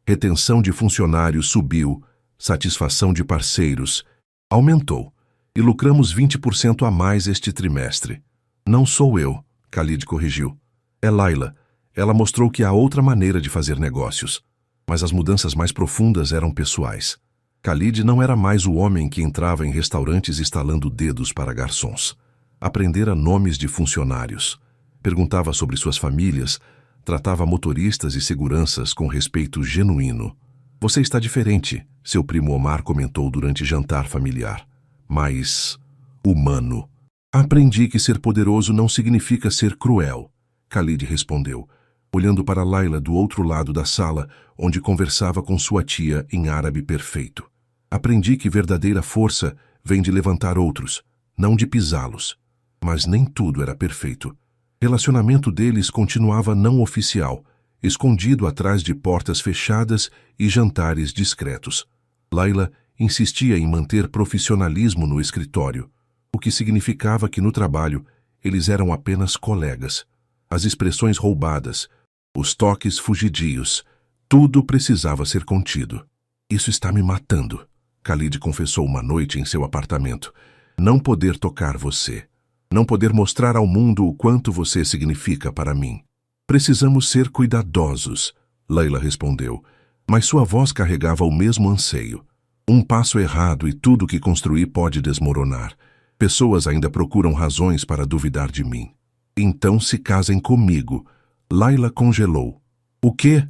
Retenção de funcionários subiu, satisfação de parceiros aumentou, e lucramos 20% a mais este trimestre. Não sou eu, Khalid corrigiu. É Laila. Ela mostrou que há outra maneira de fazer negócios. Mas as mudanças mais profundas eram pessoais. Khalid não era mais o homem que entrava em restaurantes estalando dedos para garçons. Aprendera nomes de funcionários. Perguntava sobre suas famílias, tratava motoristas e seguranças com respeito genuíno. Você está diferente, seu primo Omar comentou durante jantar familiar. Mais humano. Aprendi que ser poderoso não significa ser cruel, Khalid respondeu, olhando para Laila do outro lado da sala, onde conversava com sua tia em árabe perfeito. Aprendi que verdadeira força vem de levantar outros, não de pisá-los. Mas nem tudo era perfeito. Relacionamento deles continuava não oficial, escondido atrás de portas fechadas e jantares discretos. Laila insistia em manter profissionalismo no escritório, o que significava que no trabalho eles eram apenas colegas. As expressões roubadas, os toques fugidios, tudo precisava ser contido. Isso está me matando, Khalid confessou uma noite em seu apartamento. Não poder tocar você. Não poder mostrar ao mundo o quanto você significa para mim. Precisamos ser cuidadosos, Laila respondeu, mas sua voz carregava o mesmo anseio. Um passo errado e tudo que construí pode desmoronar. Pessoas ainda procuram razões para duvidar de mim. Então se casem comigo. Laila congelou. O quê?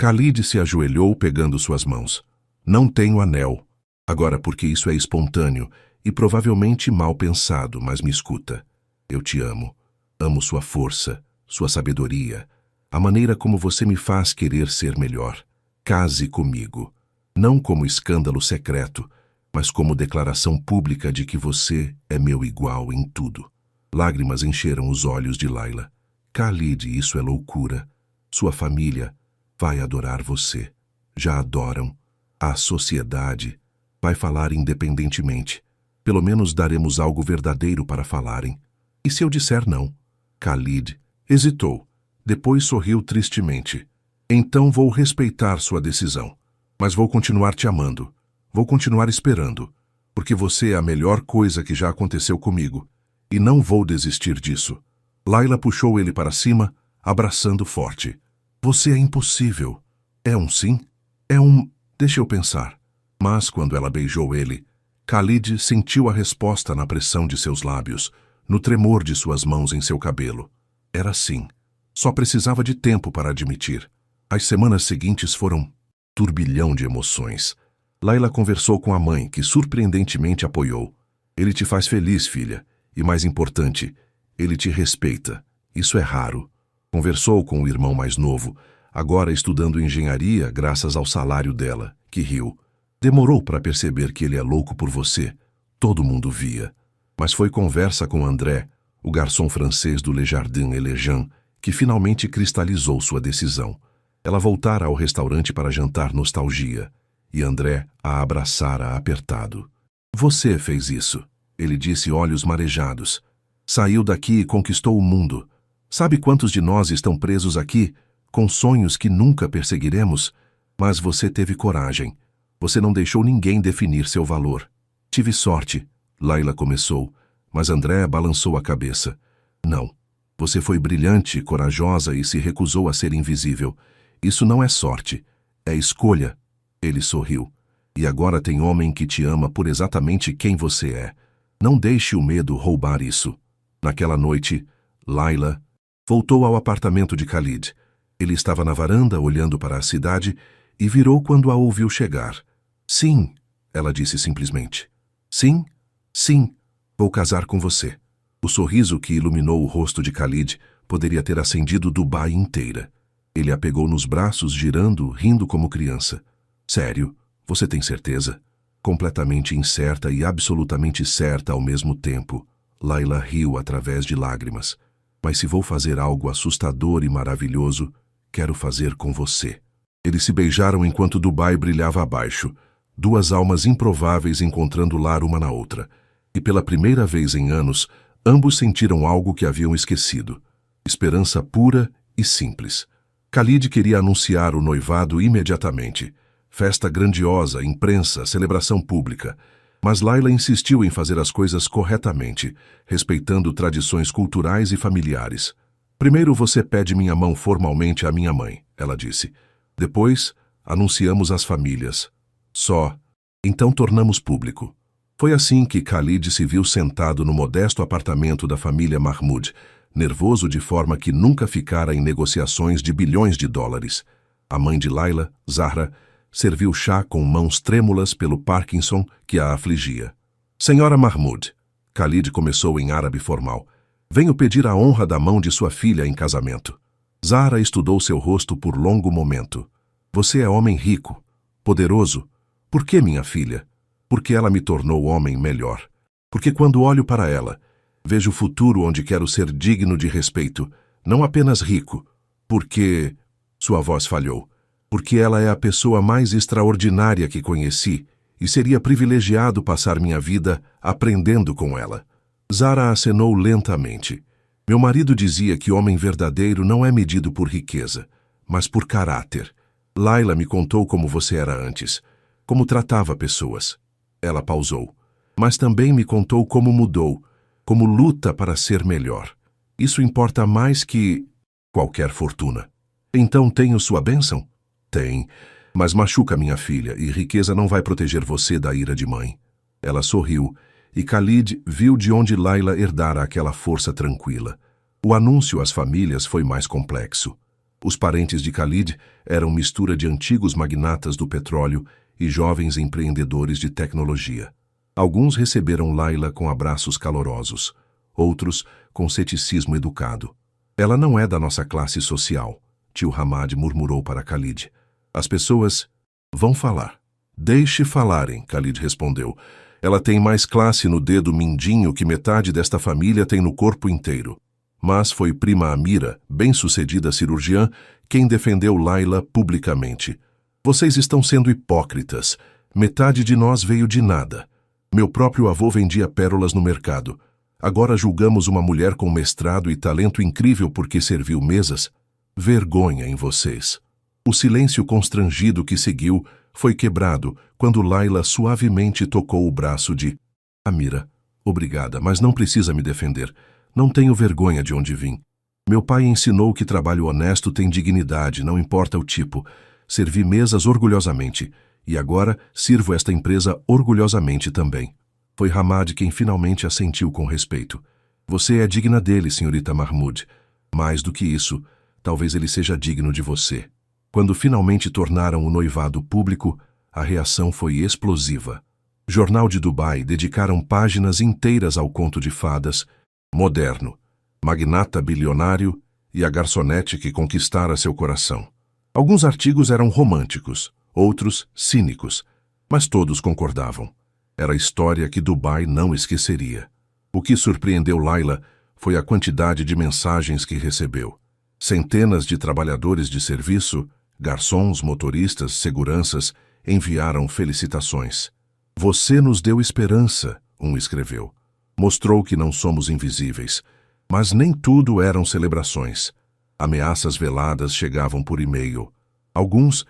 Khalid se ajoelhou pegando suas mãos. Não tenho anel. Agora porque isso é espontâneo e provavelmente mal pensado, mas me escuta. Eu te amo. Amo sua força, sua sabedoria, a maneira como você me faz querer ser melhor. Case comigo. Não como escândalo secreto, mas como declaração pública de que você é meu igual em tudo. Lágrimas encheram os olhos de Laila. Khalid, isso é loucura. Sua família vai adorar você. Já adoram. A sociedade vai falar independentemente. Pelo menos daremos algo verdadeiro para falarem. E se eu disser não? Khalid hesitou. Depois sorriu tristemente. Então vou respeitar sua decisão. Mas vou continuar te amando. Vou continuar esperando. Porque você é a melhor coisa que já aconteceu comigo. E não vou desistir disso. Laila puxou ele para cima, abraçando forte. Você é impossível. É um sim? É um... Deixa eu pensar. Mas quando ela beijou ele, Khalid sentiu a resposta na pressão de seus lábios, no tremor de suas mãos em seu cabelo. Era sim. Só precisava de tempo para admitir. As semanas seguintes foram turbilhão de emoções. Laila conversou com a mãe, que surpreendentemente apoiou. Ele te faz feliz, filha. E mais importante, ele te respeita. Isso é raro. Conversou com o irmão mais novo, agora estudando engenharia graças ao salário dela, que riu. Demorou para perceber que ele é louco por você. Todo mundo via. Mas foi conversa com André, o garçom francês do Le Jardin Elegant, que finalmente cristalizou sua decisão. Ela voltara ao restaurante para jantar nostalgia, e André a abraçara apertado. Você fez isso, ele disse, olhos marejados. Saiu daqui e conquistou o mundo. Sabe quantos de nós estão presos aqui, com sonhos que nunca perseguiremos? Mas você teve coragem. Você não deixou ninguém definir seu valor. Tive sorte, Layla começou, mas Andrea balançou a cabeça. Não. Você foi brilhante, corajosa e se recusou a ser invisível. Isso não é sorte. É escolha. Ele sorriu. E agora tem homem que te ama por exatamente quem você é. Não deixe o medo roubar isso. Naquela noite, Layla voltou ao apartamento de Khalid. Ele estava na varanda, olhando para a cidade, e virou quando a ouviu chegar. Sim, ela disse simplesmente. Sim, sim, vou casar com você. O sorriso que iluminou o rosto de Khalid poderia ter acendido Dubai inteira. Ele a pegou nos braços, girando, rindo como criança. Sério, você tem certeza? Completamente incerta e absolutamente certa ao mesmo tempo, Layla riu através de lágrimas. Mas se vou fazer algo assustador e maravilhoso, quero fazer com você. Eles se beijaram enquanto Dubai brilhava abaixo, duas almas improváveis encontrando lar uma na outra. E pela primeira vez em anos, ambos sentiram algo que haviam esquecido. Esperança pura e simples. Khalid queria anunciar o noivado imediatamente. Festa grandiosa, imprensa, celebração pública. Mas Layla insistiu em fazer as coisas corretamente, respeitando tradições culturais e familiares. Primeiro você pede minha mão formalmente à minha mãe, ela disse. Depois, anunciamos às famílias. Só. Então tornamos público. Foi assim que Khalid se viu sentado no modesto apartamento da família Mahmoud, nervoso de forma que nunca ficara em negociações de bilhões de dólares. A mãe de Layla, Zahra, serviu chá com mãos trêmulas pelo Parkinson que a afligia. Senhora Mahmoud, Khalid começou em árabe formal, venho pedir a honra da mão de sua filha em casamento. Zahra estudou seu rosto por longo momento. Você é homem rico, poderoso. Por que, minha filha? Porque ela me tornou homem melhor. Porque quando olho para ela, vejo o futuro onde quero ser digno de respeito, não apenas rico. Porque... Sua voz falhou. Porque ela é a pessoa mais extraordinária que conheci e seria privilegiado passar minha vida aprendendo com ela. Zahra acenou lentamente. Meu marido dizia que homem verdadeiro não é medido por riqueza, mas por caráter. Layla me contou como você era antes, como tratava pessoas. Ela pausou. Mas também me contou como mudou, como luta para ser melhor. Isso importa mais que qualquer fortuna. Então tenho sua bênção? Tem, mas machuca minha filha e riqueza não vai proteger você da ira de mãe. Ela sorriu e Khalid viu de onde Layla herdara aquela força tranquila. O anúncio às famílias foi mais complexo. Os parentes de Khalid eram mistura de antigos magnatas do petróleo e jovens empreendedores de tecnologia. Alguns receberam Layla com abraços calorosos, outros com ceticismo educado. Ela não é da nossa classe social, tio Hamad murmurou para Khalid. As pessoas vão falar. Deixe falarem, Khalid respondeu. Ela tem mais classe no dedo mindinho que metade desta família tem no corpo inteiro. Mas foi prima Amira, bem-sucedida cirurgiã, quem defendeu Layla publicamente. Vocês estão sendo hipócritas. Metade de nós veio de nada. Meu próprio avô vendia pérolas no mercado. Agora julgamos uma mulher com mestrado e talento incrível porque serviu mesas? Vergonha em vocês. O silêncio constrangido que seguiu foi quebrado quando Layla suavemente tocou o braço de Amira. Obrigada, mas não precisa me defender. Não tenho vergonha de onde vim. Meu pai ensinou que trabalho honesto tem dignidade, não importa o tipo. Servi mesas orgulhosamente, e agora sirvo esta empresa orgulhosamente também. Foi Hamad quem finalmente assentiu com respeito. Você é digna dele, senhorita Mahmoud. Mais do que isso, talvez ele seja digno de você. Quando finalmente tornaram o noivado público, a reação foi explosiva. Jornal de Dubai dedicaram páginas inteiras ao conto de fadas, moderno, magnata bilionário e a garçonete que conquistara seu coração. Alguns artigos eram românticos, outros cínicos, mas todos concordavam. Era a história que Dubai não esqueceria. O que surpreendeu Layla foi a quantidade de mensagens que recebeu. Centenas de trabalhadores de serviço, garçons, motoristas, seguranças, enviaram felicitações. Você nos deu esperança, um escreveu. Mostrou que não somos invisíveis. Mas nem tudo eram celebrações. Ameaças veladas chegavam por e-mail. Alguns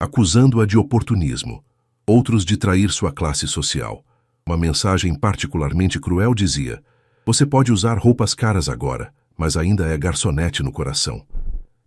acusando-a de oportunismo, outros de trair sua classe social. Uma mensagem particularmente cruel dizia: "Você pode usar roupas caras agora, mas ainda é garçonete no coração."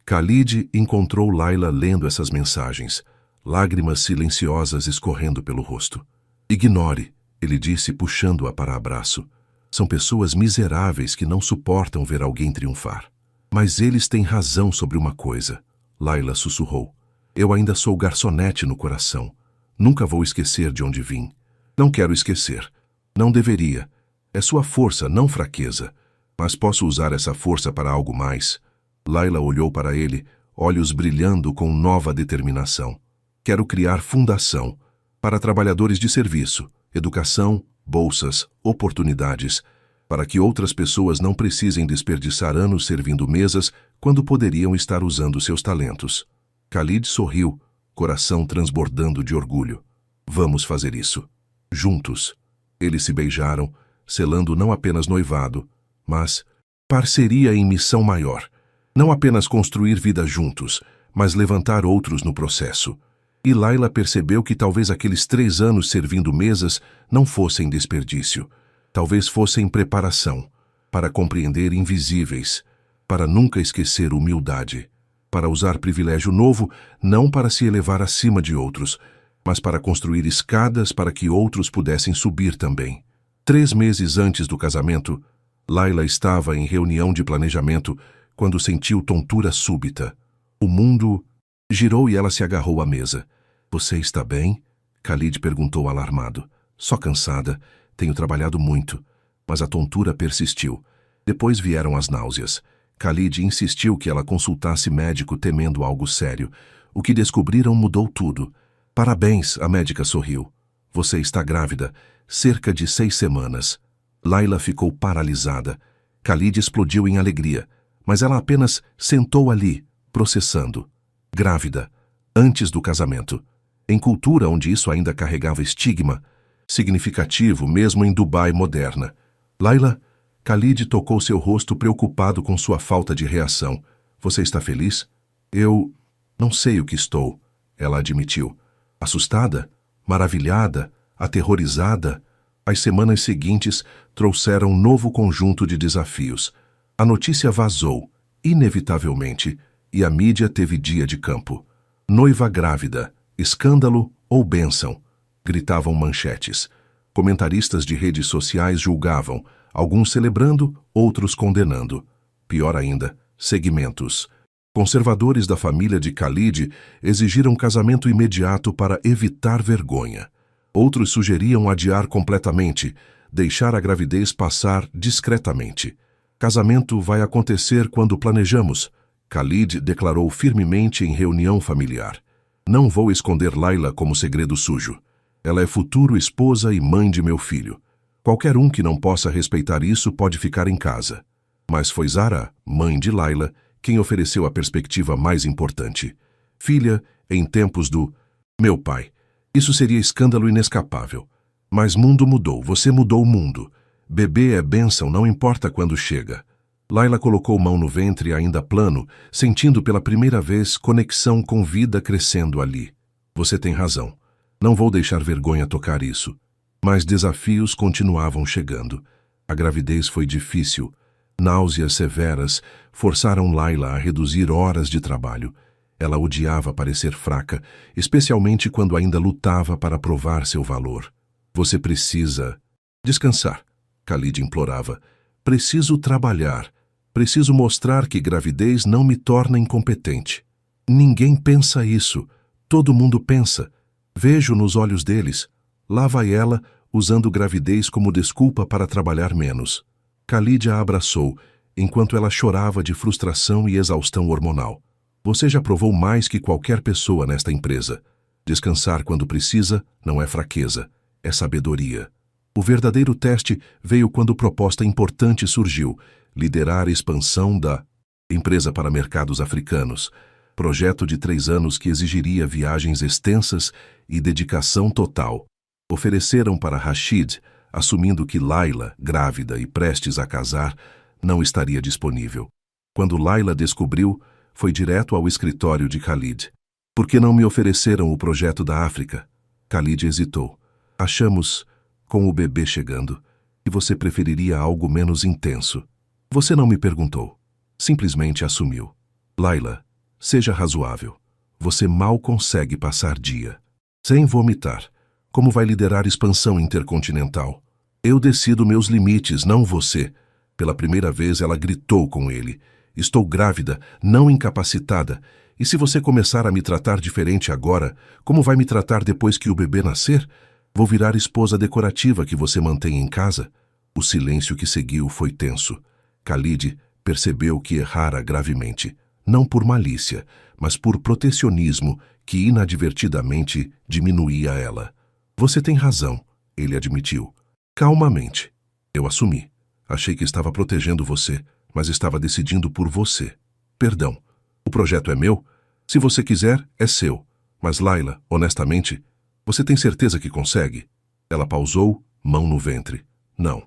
Khalid encontrou Layla lendo essas mensagens, lágrimas silenciosas escorrendo pelo rosto. "Ignore", ele disse, puxando-a para abraço. "São pessoas miseráveis que não suportam ver alguém triunfar." "Mas eles têm razão sobre uma coisa", Layla sussurrou. "Eu ainda sou garçonete no coração. Nunca vou esquecer de onde vim." "Não quero esquecer." "Não deveria. É sua força, não fraqueza. Mas posso usar essa força para algo mais." Layla olhou para ele, olhos brilhando com nova determinação. "Quero criar fundação para trabalhadores de serviço, educação, bolsas, oportunidades, para que outras pessoas não precisem desperdiçar anos servindo mesas quando poderiam estar usando seus talentos." Khalid sorriu, coração transbordando de orgulho. "Vamos fazer isso. Juntos." Eles se beijaram, selando não apenas noivado, mas parceria em missão maior. Não apenas construir vida juntos, mas levantar outros no processo. E Layla percebeu que talvez aqueles 3 anos servindo mesas não fossem desperdício. Talvez fossem preparação para compreender invisíveis, para nunca esquecer humildade, para usar privilégio novo não para se elevar acima de outros, mas para construir escadas para que outros pudessem subir também. 3 meses antes do casamento, Layla estava em reunião de planejamento quando sentiu tontura súbita. O mundo girou e ela se agarrou à mesa. "Você está bem?" Khalid perguntou alarmado. "Só cansada. Tenho trabalhado muito." Mas a tontura persistiu. Depois vieram as náuseas. Khalid insistiu que ela consultasse médico temendo algo sério. O que descobriram mudou tudo. "Parabéns", a médica sorriu. "Você está grávida. Cerca de 6 semanas." Layla ficou paralisada. Khalid explodiu em alegria, mas ela apenas sentou ali, processando. Grávida, antes do casamento. Em cultura onde isso ainda carregava estigma, significativo mesmo em Dubai moderna. "Layla", Khalid tocou seu rosto preocupado com sua falta de reação. "Você está feliz?" "Eu não sei o que estou", ela admitiu. Assustada? Maravilhada? Aterrorizada? As semanas seguintes trouxeram um novo conjunto de desafios. A notícia vazou, inevitavelmente, e a mídia teve dia de campo. "Noiva grávida, escândalo ou bênção?" gritavam manchetes. Comentaristas de redes sociais julgavam, alguns celebrando, outros condenando. Pior ainda, segmentos. Conservadores da família de Khalid exigiram casamento imediato para evitar vergonha. Outros sugeriam adiar completamente, deixar a gravidez passar discretamente. "Casamento vai acontecer quando planejamos", Khalid declarou firmemente em reunião familiar. "Não vou esconder Layla como segredo sujo. Ela é futuro esposa e mãe de meu filho. Qualquer um que não possa respeitar isso pode ficar em casa." Mas foi Zara, mãe de Layla, quem ofereceu a perspectiva mais importante. "Filha, em tempos do meu pai, isso seria escândalo inescapável. Mas mundo mudou, você mudou o mundo. Bebê é bênção, não importa quando chega." Layla colocou mão no ventre ainda plano, sentindo pela primeira vez conexão com vida crescendo ali. "Você tem razão. Não vou deixar vergonha tocar isso." Mas desafios continuavam chegando. A gravidez foi difícil. Náuseas severas forçaram Layla a reduzir horas de trabalho. Ela odiava parecer fraca, especialmente quando ainda lutava para provar seu valor. "Você precisa descansar", Khalid implorava. "Preciso trabalhar. Preciso mostrar que gravidez não me torna incompetente." "Ninguém pensa isso. Todo mundo pensa. Vejo nos olhos deles." Lá vai ela, usando gravidez como desculpa para trabalhar menos. Khalid a abraçou, enquanto ela chorava de frustração e exaustão hormonal. "Você já provou mais que qualquer pessoa nesta empresa. Descansar quando precisa não é fraqueza, é sabedoria." O verdadeiro teste veio quando proposta importante surgiu: liderar a expansão da empresa para mercados africanos. Projeto de 3 anos que exigiria viagens extensas e dedicação total. Ofereceram para Rashid, assumindo que Layla, grávida e prestes a casar, não estaria disponível. Quando Layla descobriu, foi direto ao escritório de Khalid. Por que não me ofereceram o projeto da África? Khalid hesitou. Achamos, com o bebê chegando, que você preferiria algo menos intenso. Você não me perguntou. Simplesmente assumiu. Layla, seja razoável. Você mal consegue passar dia. Sem vomitar. Como vai liderar expansão intercontinental? Eu decido meus limites, não você. Pela primeira vez ela gritou com ele. Estou grávida, não incapacitada. E se você começar a me tratar diferente agora, como vai me tratar depois que o bebê nascer? Vou virar esposa decorativa que você mantém em casa? O silêncio que seguiu foi tenso. Khalid percebeu que errara gravemente. Não por malícia, mas por protecionismo que inadvertidamente diminuía ela. Você tem razão, ele admitiu. Calmamente. Eu assumi. Achei que estava protegendo você, mas estava decidindo por você. Perdão. O projeto é meu? Se você quiser, é seu. Mas Layla, honestamente, você tem certeza que consegue? Ela pausou, mão no ventre. Não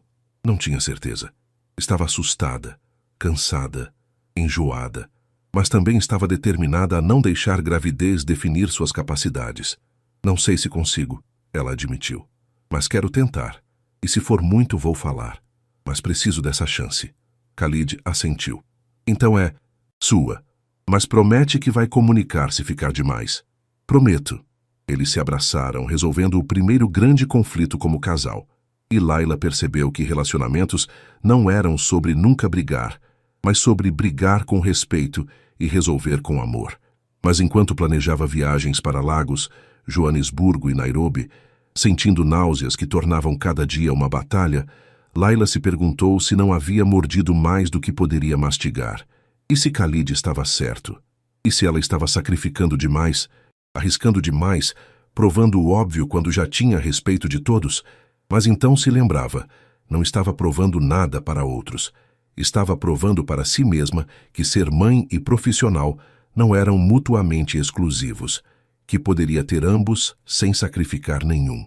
tinha certeza. Estava assustada, cansada, enjoada, mas também estava determinada a não deixar gravidez definir suas capacidades. Não sei se consigo, ela admitiu. Mas quero tentar. E se for muito, vou falar. Mas preciso dessa chance. Khalid assentiu. Então é sua. Mas promete que vai comunicar se ficar demais. Prometo. Eles se abraçaram, resolvendo o primeiro grande conflito como casal. E Layla percebeu que relacionamentos não eram sobre nunca brigar, mas sobre brigar com respeito e resolver com amor. Mas enquanto planejava viagens para Lagos, Joanesburgo e Nairobi, sentindo náuseas que tornavam cada dia uma batalha, Layla se perguntou se não havia mordido mais do que poderia mastigar. E se Khalid estava certo? E se ela estava sacrificando demais, arriscando demais, provando o óbvio quando já tinha respeito de todos? Mas então se lembrava, não estava provando nada para outros. Estava provando para si mesma que ser mãe e profissional não eram mutuamente exclusivos, que poderia ter ambos sem sacrificar nenhum.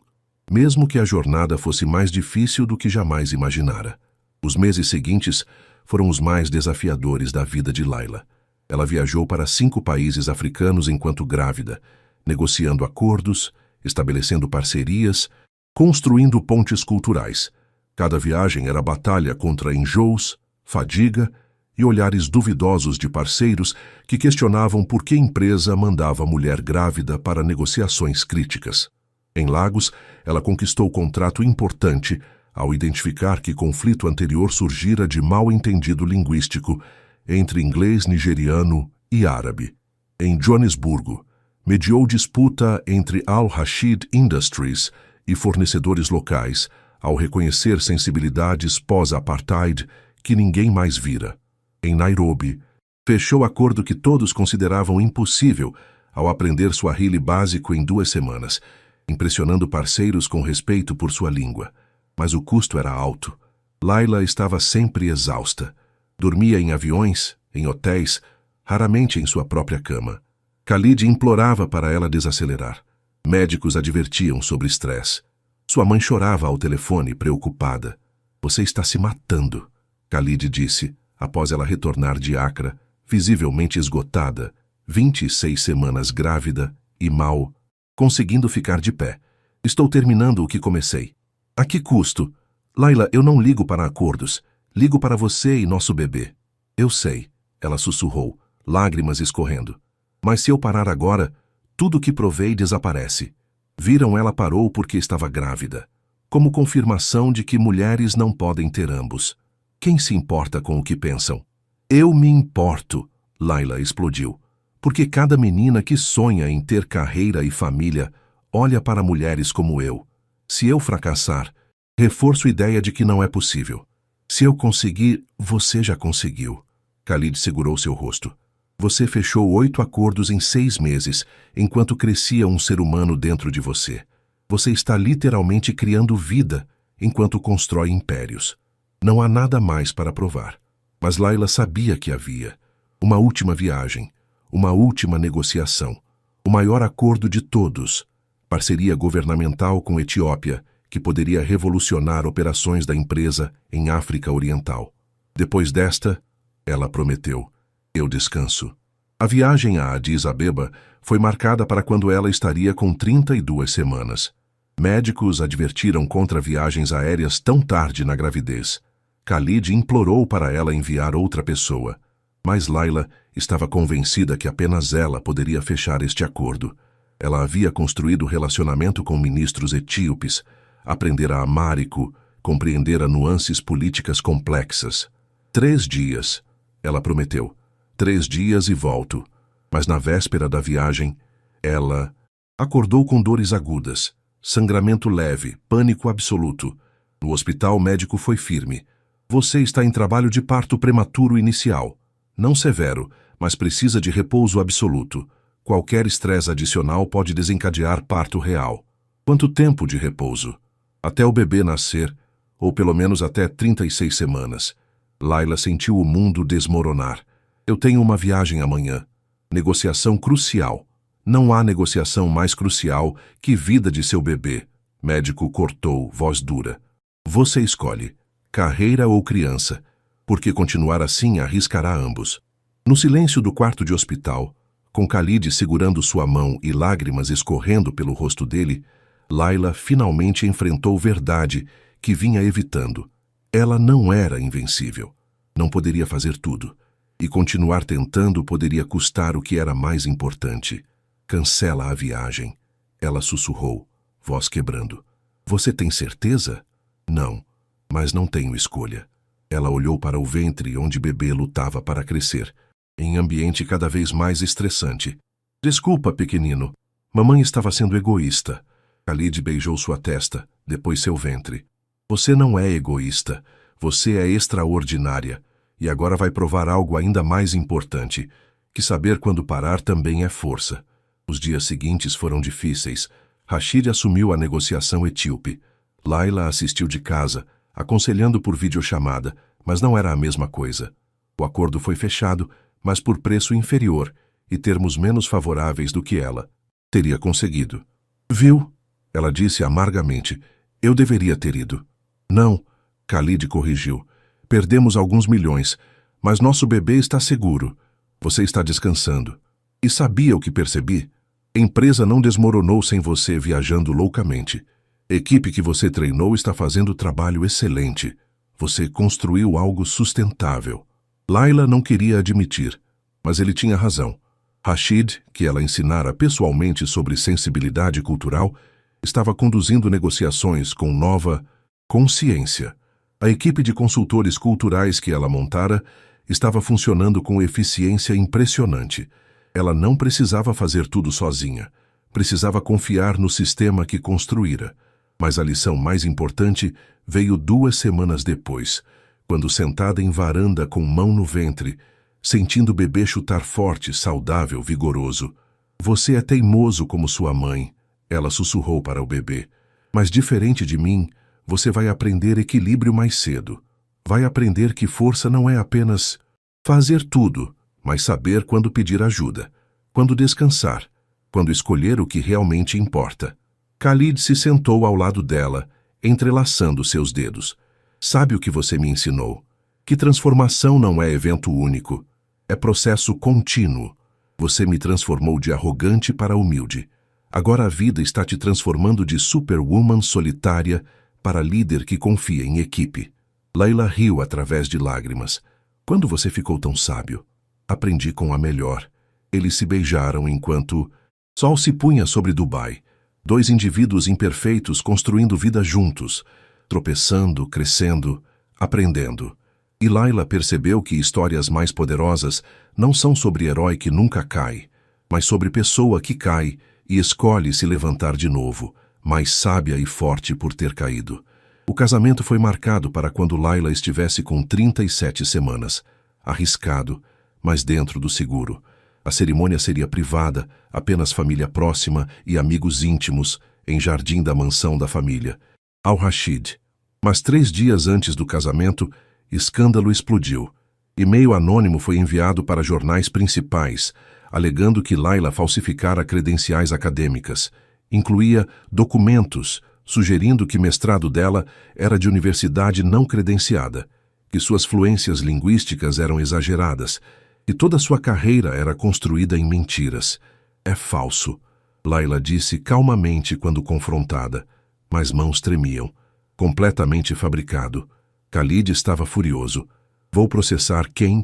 Mesmo que a jornada fosse mais difícil do que jamais imaginara. Os meses seguintes foram os mais desafiadores da vida de Layla. Ela viajou para 5 países africanos enquanto grávida, negociando acordos, estabelecendo parcerias, construindo pontes culturais. Cada viagem era batalha contra enjoos, fadiga e olhares duvidosos de parceiros que questionavam por que a empresa mandava a mulher grávida para negociações críticas. Em Lagos, ela conquistou contrato importante ao identificar que conflito anterior surgira de mal-entendido linguístico entre inglês nigeriano e árabe. Em Joanesburgo, mediou disputa entre Al-Rashid Industries e fornecedores locais, ao reconhecer sensibilidades pós-apartheid que ninguém mais vira. Em Nairobi, fechou acordo que todos consideravam impossível ao aprender Swahili básico em 2 semanas, impressionando parceiros com respeito por sua língua. Mas o custo era alto. Layla estava sempre exausta. Dormia em aviões, em hotéis, raramente em sua própria cama. Khalid implorava para ela desacelerar. Médicos advertiam sobre estresse. Sua mãe chorava ao telefone, preocupada. Você está se matando, Khalid disse, após ela retornar de Accra, visivelmente esgotada, 26 semanas grávida e mal, conseguindo ficar de pé. Estou terminando o que comecei. A que custo? Layla, eu não ligo para acordos. Ligo para você e nosso bebê. Eu sei, ela sussurrou, lágrimas escorrendo. Mas se eu parar agora, tudo que provei desaparece. Viram, ela parou porque estava grávida. Como confirmação de que mulheres não podem ter ambos. Quem se importa com o que pensam? Eu me importo, Layla explodiu. Porque cada menina que sonha em ter carreira e família olha para mulheres como eu. Se eu fracassar, reforço a ideia de que não é possível. Se eu conseguir, você já conseguiu. Khalid segurou seu rosto. Você fechou 8 acordos em 6 meses, enquanto crescia um ser humano dentro de você. Você está literalmente criando vida, enquanto constrói impérios. Não há nada mais para provar. Mas Layla sabia que havia. Uma última viagem, uma última negociação, o maior acordo de todos. Parceria governamental com Etiópia, que poderia revolucionar operações da empresa em África Oriental. Depois desta, ela prometeu, eu descanso. A viagem a Addis Abeba foi marcada para quando ela estaria com 32 semanas. Médicos advertiram contra viagens aéreas tão tarde na gravidez. Khalid implorou para ela enviar outra pessoa, mas Layla estava convencida que apenas ela poderia fechar este acordo. Ela havia construído relacionamento com ministros etíopes, aprendera amárico, compreendera nuances políticas complexas. 3 dias, ela prometeu. 3 dias e volto. Mas na véspera da viagem, ela acordou com dores agudas, sangramento leve, pânico absoluto. No hospital, o médico foi firme. Você está em trabalho de parto prematuro inicial. Não severo, mas precisa de repouso absoluto. Qualquer estresse adicional pode desencadear parto real. Quanto tempo de repouso? Até o bebê nascer, ou pelo menos até 36 semanas. Layla sentiu o mundo desmoronar. Eu tenho uma viagem amanhã. Negociação crucial. Não há negociação mais crucial que vida de seu bebê. Médico cortou, voz dura. Você escolhe, carreira ou criança, porque continuar assim arriscará ambos. No silêncio do quarto de hospital, com Khalid segurando sua mão e lágrimas escorrendo pelo rosto dele, Layla finalmente enfrentou verdade que vinha evitando. Ela não era invencível. Não poderia fazer tudo. E continuar tentando poderia custar o que era mais importante. Cancela a viagem. Ela sussurrou, voz quebrando. Você tem certeza? Não, mas não tenho escolha. Ela olhou para o ventre onde bebê lutava para crescer, em ambiente cada vez mais estressante. Desculpa, pequenino. Mamãe estava sendo egoísta. Khalid beijou sua testa, depois seu ventre. Você não é egoísta. Você é extraordinária. E agora vai provar algo ainda mais importante, que saber quando parar também é força. Os dias seguintes foram difíceis. Rashid assumiu a negociação etíope. Layla assistiu de casa, aconselhando por videochamada, mas não era a mesma coisa. O acordo foi fechado, mas por preço inferior e termos menos favoráveis do que ela teria conseguido. Viu? Ela disse amargamente. Eu deveria ter ido. Não, Khalid corrigiu. Perdemos alguns milhões, mas nosso bebê está seguro. Você está descansando. E sabia o que percebi? A empresa não desmoronou sem você viajando loucamente. A equipe que você treinou está fazendo trabalho excelente. Você construiu algo sustentável. Layla não queria admitir, mas ele tinha razão. Rashid, que ela ensinara pessoalmente sobre sensibilidade cultural, estava conduzindo negociações com nova consciência. A equipe de consultores culturais que ela montara estava funcionando com eficiência impressionante. Ela não precisava fazer tudo sozinha. Precisava confiar no sistema que construíra. Mas a lição mais importante veio 2 semanas depois, quando sentada em varanda com mão no ventre, sentindo o bebê chutar forte, saudável, vigoroso. Você é teimoso como sua mãe, ela sussurrou para o bebê. Mas diferente de mim, você vai aprender equilíbrio mais cedo. Vai aprender que força não é apenas fazer tudo, mas saber quando pedir ajuda, quando descansar, quando escolher o que realmente importa. Khalid se sentou ao lado dela, entrelaçando seus dedos. Sabe o que você me ensinou? Que transformação não é evento único. É processo contínuo. Você me transformou de arrogante para humilde. Agora a vida está te transformando de superwoman solitária para líder que confia em equipe. Layla riu através de lágrimas. Quando você ficou tão sábio? Aprendi com a melhor. Eles se beijaram enquanto sol se punha sobre Dubai. 2 indivíduos imperfeitos construindo vida juntos, tropeçando, crescendo, aprendendo. E Layla percebeu que histórias mais poderosas não são sobre herói que nunca cai, mas sobre pessoa que cai e escolhe se levantar de novo, mais sábia e forte por ter caído. O casamento foi marcado para quando Layla estivesse com 37 semanas. Arriscado, mas dentro do seguro. A cerimônia seria privada, apenas família próxima e amigos íntimos, em jardim da mansão da família. Al-Rashid. Mas 3 dias antes do casamento, escândalo explodiu. E-mail anônimo foi enviado para jornais principais, alegando que Layla falsificara credenciais acadêmicas. Incluía documentos sugerindo que mestrado dela era de universidade não credenciada, que suas fluências linguísticas eram exageradas, E toda sua carreira era construída em mentiras. É falso, Layla disse calmamente quando confrontada, mas mãos tremiam. Completamente fabricado. Khalid estava furioso. Vou processar quem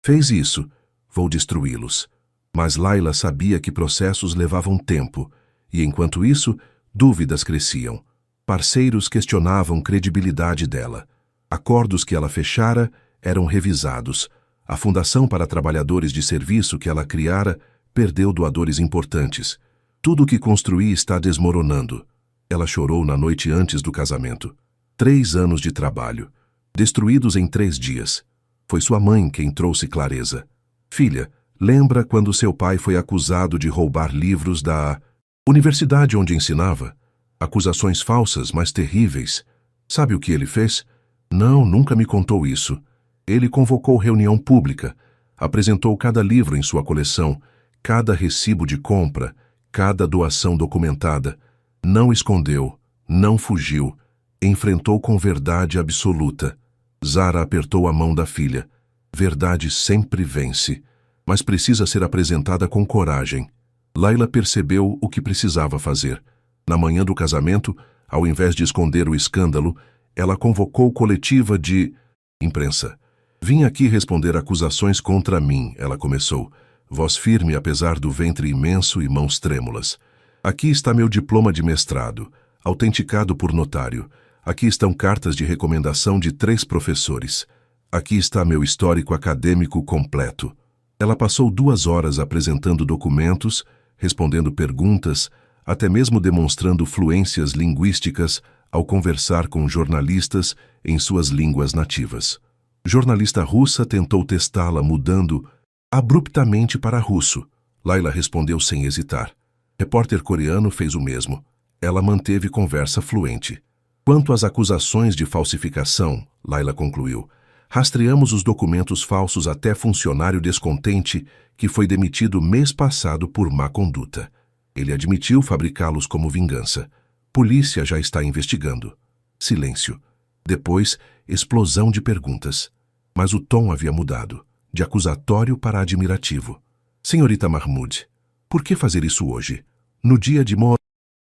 fez isso. Vou destruí-los. Mas Layla sabia que processos levavam tempo, e enquanto isso, dúvidas cresciam. Parceiros questionavam credibilidade dela. Acordos que ela fechara eram revisados. A Fundação para Trabalhadores de Serviço que ela criara perdeu doadores importantes. Tudo o que construí está desmoronando. Ela chorou na noite antes do casamento. 3 anos de trabalho, destruídos em 3 dias. Foi sua mãe quem trouxe clareza. Filha, lembra quando seu pai foi acusado de roubar livros da universidade onde ensinava? Acusações falsas, mas terríveis. Sabe o que ele fez? Não, nunca me contou isso. Ele convocou reunião pública, apresentou cada livro em sua coleção, cada recibo de compra, cada doação documentada. Não escondeu, não fugiu, enfrentou com verdade absoluta. Zara apertou a mão da filha. Verdade sempre vence, mas precisa ser apresentada com coragem. Layla percebeu o que precisava fazer. Na manhã do casamento, ao invés de esconder o escândalo, ela convocou coletiva de imprensa. Vim aqui responder acusações contra mim, ela começou, voz firme apesar do ventre imenso e mãos trêmulas. Aqui está meu diploma de mestrado, autenticado por notário. Aqui estão cartas de recomendação de 3 professores. Aqui está meu histórico acadêmico completo. Ela passou 2 horas apresentando documentos, respondendo perguntas, até mesmo demonstrando fluências linguísticas ao conversar com jornalistas em suas línguas nativas. Jornalista russa tentou testá-la mudando abruptamente para russo. Layla respondeu sem hesitar. Repórter coreano fez o mesmo. Ela manteve conversa fluente. Quanto às acusações de falsificação, Layla concluiu, rastreamos os documentos falsos até funcionário descontente que foi demitido mês passado por má conduta. Ele admitiu fabricá-los como vingança. Polícia já está investigando. Silêncio. Depois, explosão de perguntas. Mas o tom havia mudado, de acusatório para admirativo. Senhorita Mahmoud, por que fazer isso hoje? No dia de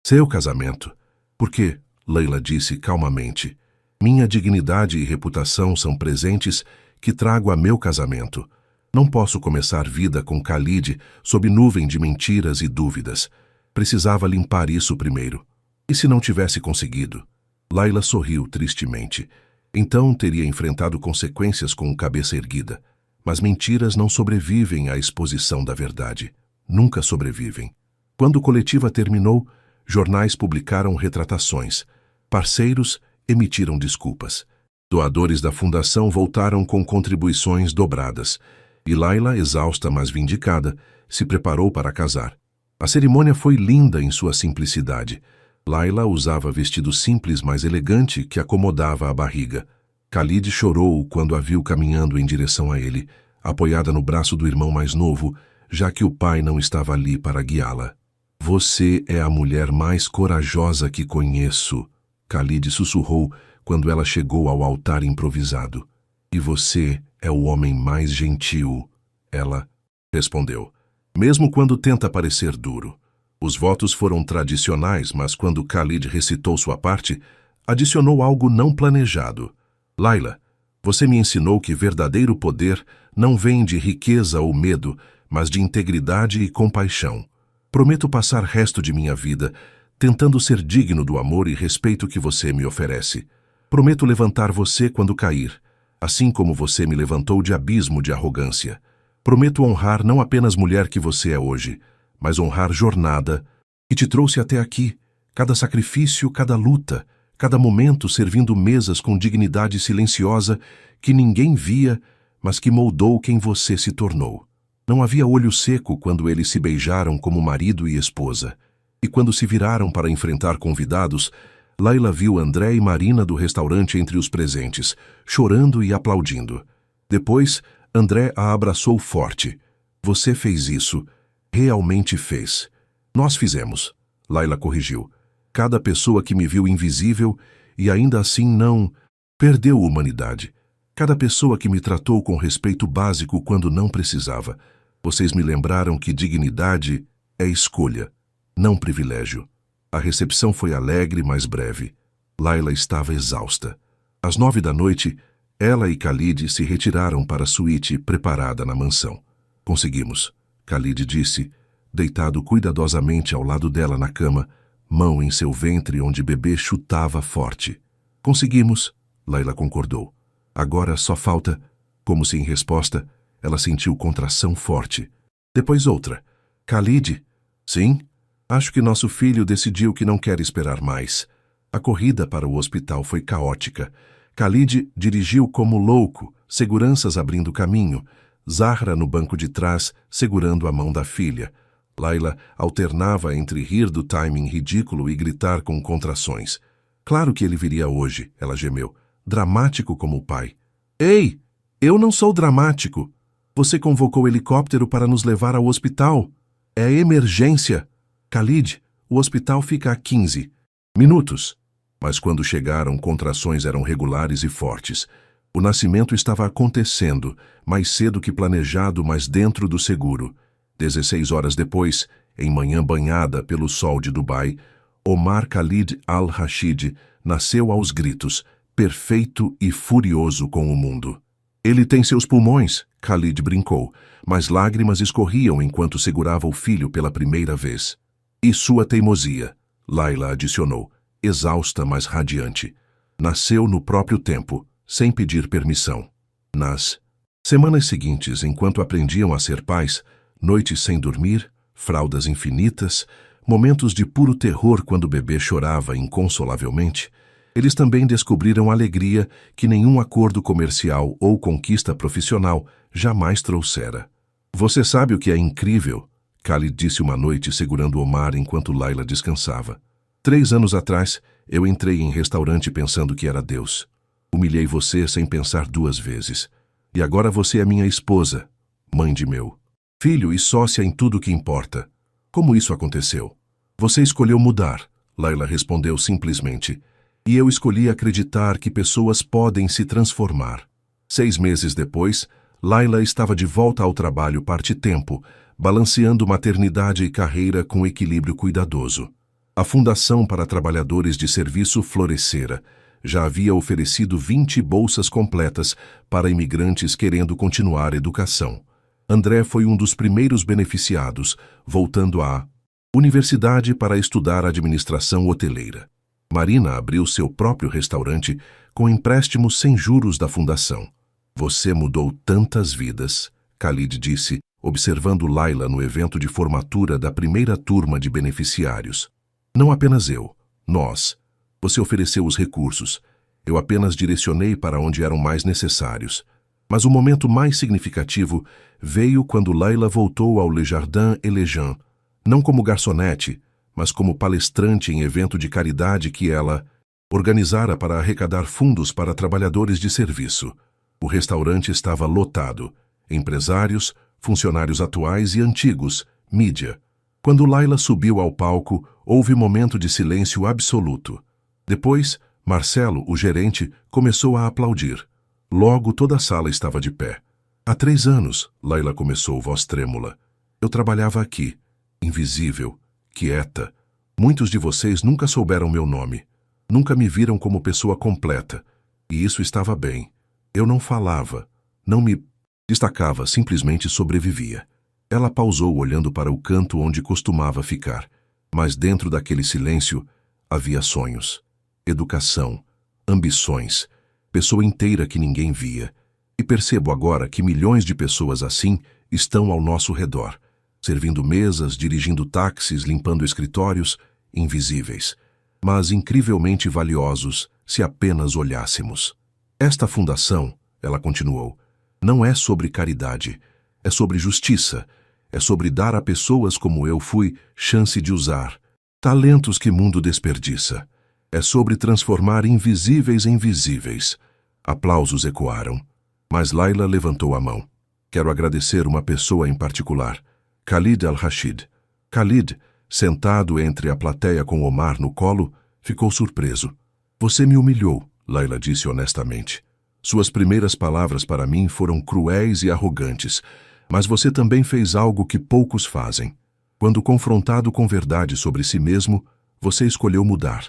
seu casamento? Por quê? Layla disse calmamente. Minha dignidade e reputação são presentes que trago a meu casamento. Não posso começar vida com Khalid sob nuvem de mentiras e dúvidas. Precisava limpar isso primeiro. E se não tivesse conseguido? Layla sorriu tristemente. Então teria enfrentado consequências com cabeça erguida. Mas mentiras não sobrevivem à exposição da verdade. Nunca sobrevivem. Quando a coletiva terminou, jornais publicaram retratações. Parceiros emitiram desculpas. Doadores da fundação voltaram com contribuições dobradas. E Layla, exausta mas vindicada, se preparou para casar. A cerimônia foi linda em sua simplicidade. Layla usava vestido simples, mas elegante, que acomodava a barriga. Khalid chorou quando a viu caminhando em direção a ele, apoiada no braço do irmão mais novo, já que o pai não estava ali para guiá-la. Você é a mulher mais corajosa que conheço, Khalid sussurrou quando ela chegou ao altar improvisado. E você é o homem mais gentil, ela respondeu, mesmo quando tenta parecer duro. Os votos foram tradicionais, mas quando Khalid recitou sua parte, adicionou algo não planejado. Layla, você me ensinou que verdadeiro poder não vem de riqueza ou medo, mas de integridade e compaixão. Prometo passar resto de minha vida tentando ser digno do amor e respeito que você me oferece. Prometo levantar você quando cair, assim como você me levantou de abismo de arrogância. Prometo honrar não apenas mulher que você é hoje, mas honrar jornada que te trouxe até aqui, cada sacrifício, cada luta, cada momento servindo mesas com dignidade silenciosa que ninguém via, mas que moldou quem você se tornou. Não havia olho seco quando eles se beijaram como marido e esposa. E quando se viraram para enfrentar convidados, Layla viu André e Marina do restaurante entre os presentes, chorando e aplaudindo. Depois, André a abraçou forte. Você fez isso. Realmente fez. Nós fizemos. Layla corrigiu. Cada pessoa que me viu invisível e ainda assim não perdeu humanidade. Cada pessoa que me tratou com respeito básico quando não precisava. Vocês me lembraram que dignidade é escolha, não privilégio. A recepção foi alegre, mas breve. Layla estava exausta. Às 9 da noite, ela e Khalid se retiraram para a suíte preparada na mansão. Conseguimos, Khalid disse, deitado cuidadosamente ao lado dela na cama, mão em seu ventre onde bebê chutava forte. Conseguimos, Layla concordou. Agora só falta, como se em resposta, ela sentiu contração forte. Depois outra. Khalid? Sim? Acho que nosso filho decidiu que não quer esperar mais. A corrida para o hospital foi caótica. Khalid dirigiu como louco, seguranças abrindo caminho, Zahra no banco de trás, segurando a mão da filha. Layla alternava entre rir do timing ridículo e gritar com contrações. Claro que ele viria hoje, ela gemeu, dramático como o pai. Ei, eu não sou dramático. Você convocou o helicóptero para nos levar ao hospital. É emergência. Khalid, o hospital fica a 15 minutos. Mas quando chegaram, contrações eram regulares e fortes. O nascimento estava acontecendo, mais cedo que planejado, mas dentro do seguro. 16 horas depois, em manhã banhada pelo sol de Dubai, Omar Khalid al-Rashid nasceu aos gritos, perfeito e furioso com o mundo. Ele tem seus pulmões, Khalid brincou, mas lágrimas escorriam enquanto segurava o filho pela primeira vez. E sua teimosia, Layla adicionou, exausta, mas radiante. Nasceu no próprio tempo, sem pedir permissão. Nas semanas seguintes, enquanto aprendiam a ser pais, noites sem dormir, fraldas infinitas, momentos de puro terror quando o bebê chorava inconsolavelmente, eles também descobriram alegria que nenhum acordo comercial ou conquista profissional jamais trouxera. Você sabe o que é incrível? Khalid disse uma noite segurando Omar enquanto Layla descansava. 3 anos atrás, eu entrei em restaurante pensando que era Deus. Humilhei você sem pensar 2 vezes. E agora você é minha esposa, mãe de meu filho e sócia em tudo que importa. Como isso aconteceu? Você escolheu mudar, Layla respondeu simplesmente. E eu escolhi acreditar que pessoas podem se transformar. 6 meses depois, Layla estava de volta ao trabalho parte-tempo, balanceando maternidade e carreira com equilíbrio cuidadoso. A Fundação para Trabalhadores de Serviço florescera. Já havia oferecido 20 bolsas completas para imigrantes querendo continuar a educação. André foi um dos primeiros beneficiados, voltando à universidade para estudar administração hoteleira. Marina abriu seu próprio restaurante com empréstimos sem juros da fundação. Você mudou tantas vidas, Khalid disse, observando Layla no evento de formatura da primeira turma de beneficiários. Não apenas eu, nós. Você ofereceu os recursos. Eu apenas direcionei para onde eram mais necessários. Mas o momento mais significativo veio quando Layla voltou ao Le Jardin Elegant, não como garçonete, mas como palestrante em evento de caridade que ela organizara para arrecadar fundos para trabalhadores de serviço. O restaurante estava lotado. Empresários, funcionários atuais e antigos, mídia. Quando Layla subiu ao palco, houve momento de silêncio absoluto. Depois, Marcelo, o gerente, começou a aplaudir. Logo toda a sala estava de pé. Há 3 anos, Layla começou, voz trêmula. Eu trabalhava aqui, invisível, quieta. Muitos de vocês nunca souberam meu nome. Nunca me viram como pessoa completa. E isso estava bem. Eu não falava, não me destacava, simplesmente sobrevivia. Ela pausou olhando para o canto onde costumava ficar. Mas dentro daquele silêncio havia sonhos, educação, ambições, pessoa inteira que ninguém via. E percebo agora que milhões de pessoas assim estão ao nosso redor, servindo mesas, dirigindo táxis, limpando escritórios, invisíveis, mas incrivelmente valiosos se apenas olhássemos. Esta fundação, ela continuou, não é sobre caridade, é sobre justiça, é sobre dar a pessoas como eu fui chance de usar, talentos que o mundo desperdiça. É sobre transformar invisíveis em visíveis. Aplausos ecoaram, mas Layla levantou a mão. Quero agradecer uma pessoa em particular, Khalid al-Rashid. Khalid, sentado entre a plateia com Omar no colo, ficou surpreso. Você me humilhou, Layla disse honestamente. Suas primeiras palavras para mim foram cruéis e arrogantes, mas você também fez algo que poucos fazem. Quando confrontado com verdade sobre si mesmo, você escolheu mudar.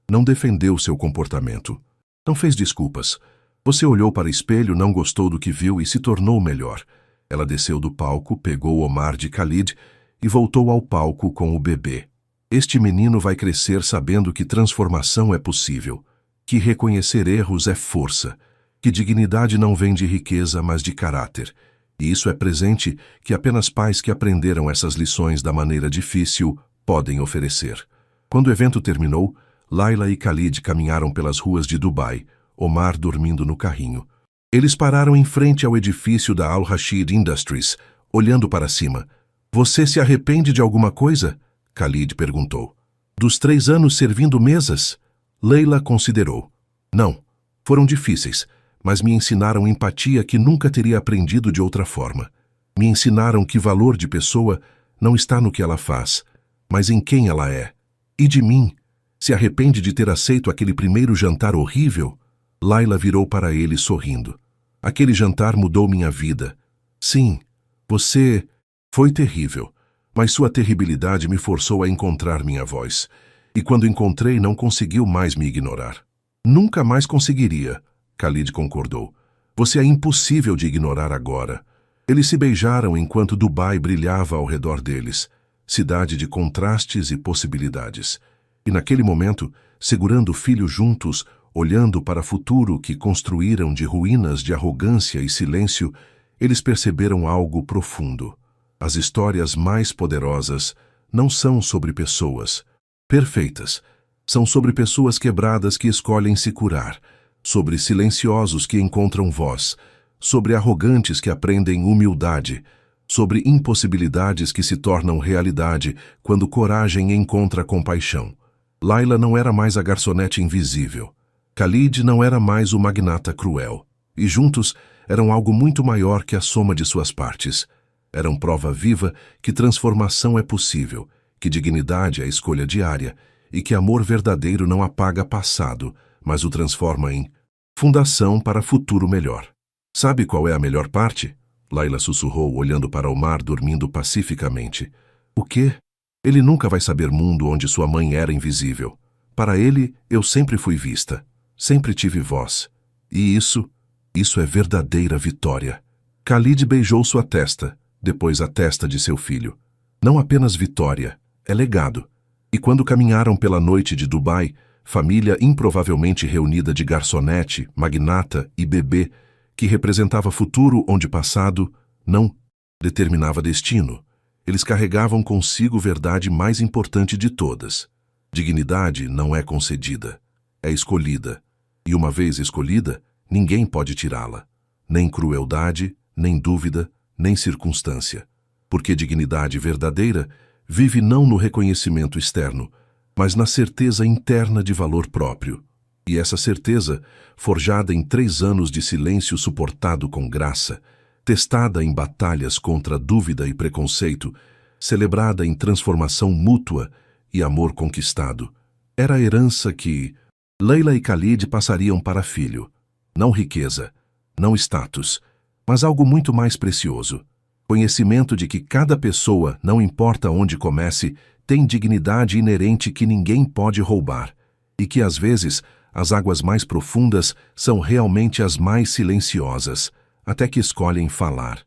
Não defendeu seu comportamento. Não fez desculpas. Você olhou para o espelho, não gostou do que viu e se tornou melhor. Ela desceu do palco, pegou Omar de Khalid e voltou ao palco com o bebê. Este menino vai crescer sabendo que transformação é possível, que reconhecer erros é força, que dignidade não vem de riqueza, mas de caráter. E isso é presente que apenas pais que aprenderam essas lições da maneira difícil podem oferecer. Quando o evento terminou, Laila e Khalid caminharam pelas ruas de Dubai, Omar dormindo no carrinho. Eles pararam em frente ao edifício da Al-Rashid Industries, olhando para cima. Você se arrepende de alguma coisa? Khalid perguntou. Dos 3 anos servindo mesas? Leila considerou. Não, foram difíceis, mas me ensinaram empatia que nunca teria aprendido de outra forma. Me ensinaram que valor de pessoa não está no que ela faz, mas em quem ela é. E de mim? Se arrepende de ter aceito aquele primeiro jantar horrível? Laila virou para ele sorrindo. Aquele jantar mudou minha vida. Sim, você... Foi terrível, mas sua terribilidade me forçou a encontrar minha voz. E quando encontrei, não conseguiu mais me ignorar. Nunca mais conseguiria, Khalid concordou. Você é impossível de ignorar agora. Eles se beijaram enquanto Dubai brilhava ao redor deles, cidade de contrastes e possibilidades. E naquele momento, segurando o filho juntos, olhando para o futuro que construíram de ruínas de arrogância e silêncio, eles perceberam algo profundo. As histórias mais poderosas não são sobre pessoas perfeitas, são sobre pessoas quebradas que escolhem se curar, sobre silenciosos que encontram voz, sobre arrogantes que aprendem humildade, sobre impossibilidades que se tornam realidade quando coragem encontra compaixão. Laila não era mais a garçonete invisível. Khalid não era mais o magnata cruel. E juntos eram algo muito maior que a soma de suas partes. Eram prova viva que transformação é possível, que dignidade é a escolha diária e que amor verdadeiro não apaga passado, mas o transforma em fundação para futuro melhor. Sabe qual é a melhor parte? Laila sussurrou, olhando para Omar dormindo pacificamente. O quê? Ele nunca vai saber mundo onde sua mãe era invisível. Para ele, eu sempre fui vista, sempre tive voz. E isso é verdadeira vitória. Khalid beijou sua testa, depois a testa de seu filho. Não apenas vitória, é legado. E quando caminharam pela noite de Dubai, família improvavelmente reunida de garçonete, magnata e bebê, que representava futuro onde passado não determinava destino, eles carregavam consigo verdade mais importante de todas. Dignidade não é concedida, é escolhida. E uma vez escolhida, ninguém pode tirá-la. Nem crueldade, nem dúvida, nem circunstância. Porque dignidade verdadeira vive não no reconhecimento externo, mas na certeza interna de valor próprio. E essa certeza, forjada em 3 anos de silêncio suportado com graça, testada em batalhas contra dúvida e preconceito, celebrada em transformação mútua e amor conquistado, era a herança que Leila e Khalid passariam para filho. Não riqueza, não status, mas algo muito mais precioso. Conhecimento de que cada pessoa, não importa onde comece, tem dignidade inerente que ninguém pode roubar, e que às vezes as águas mais profundas são realmente as mais silenciosas, até que escolhem falar.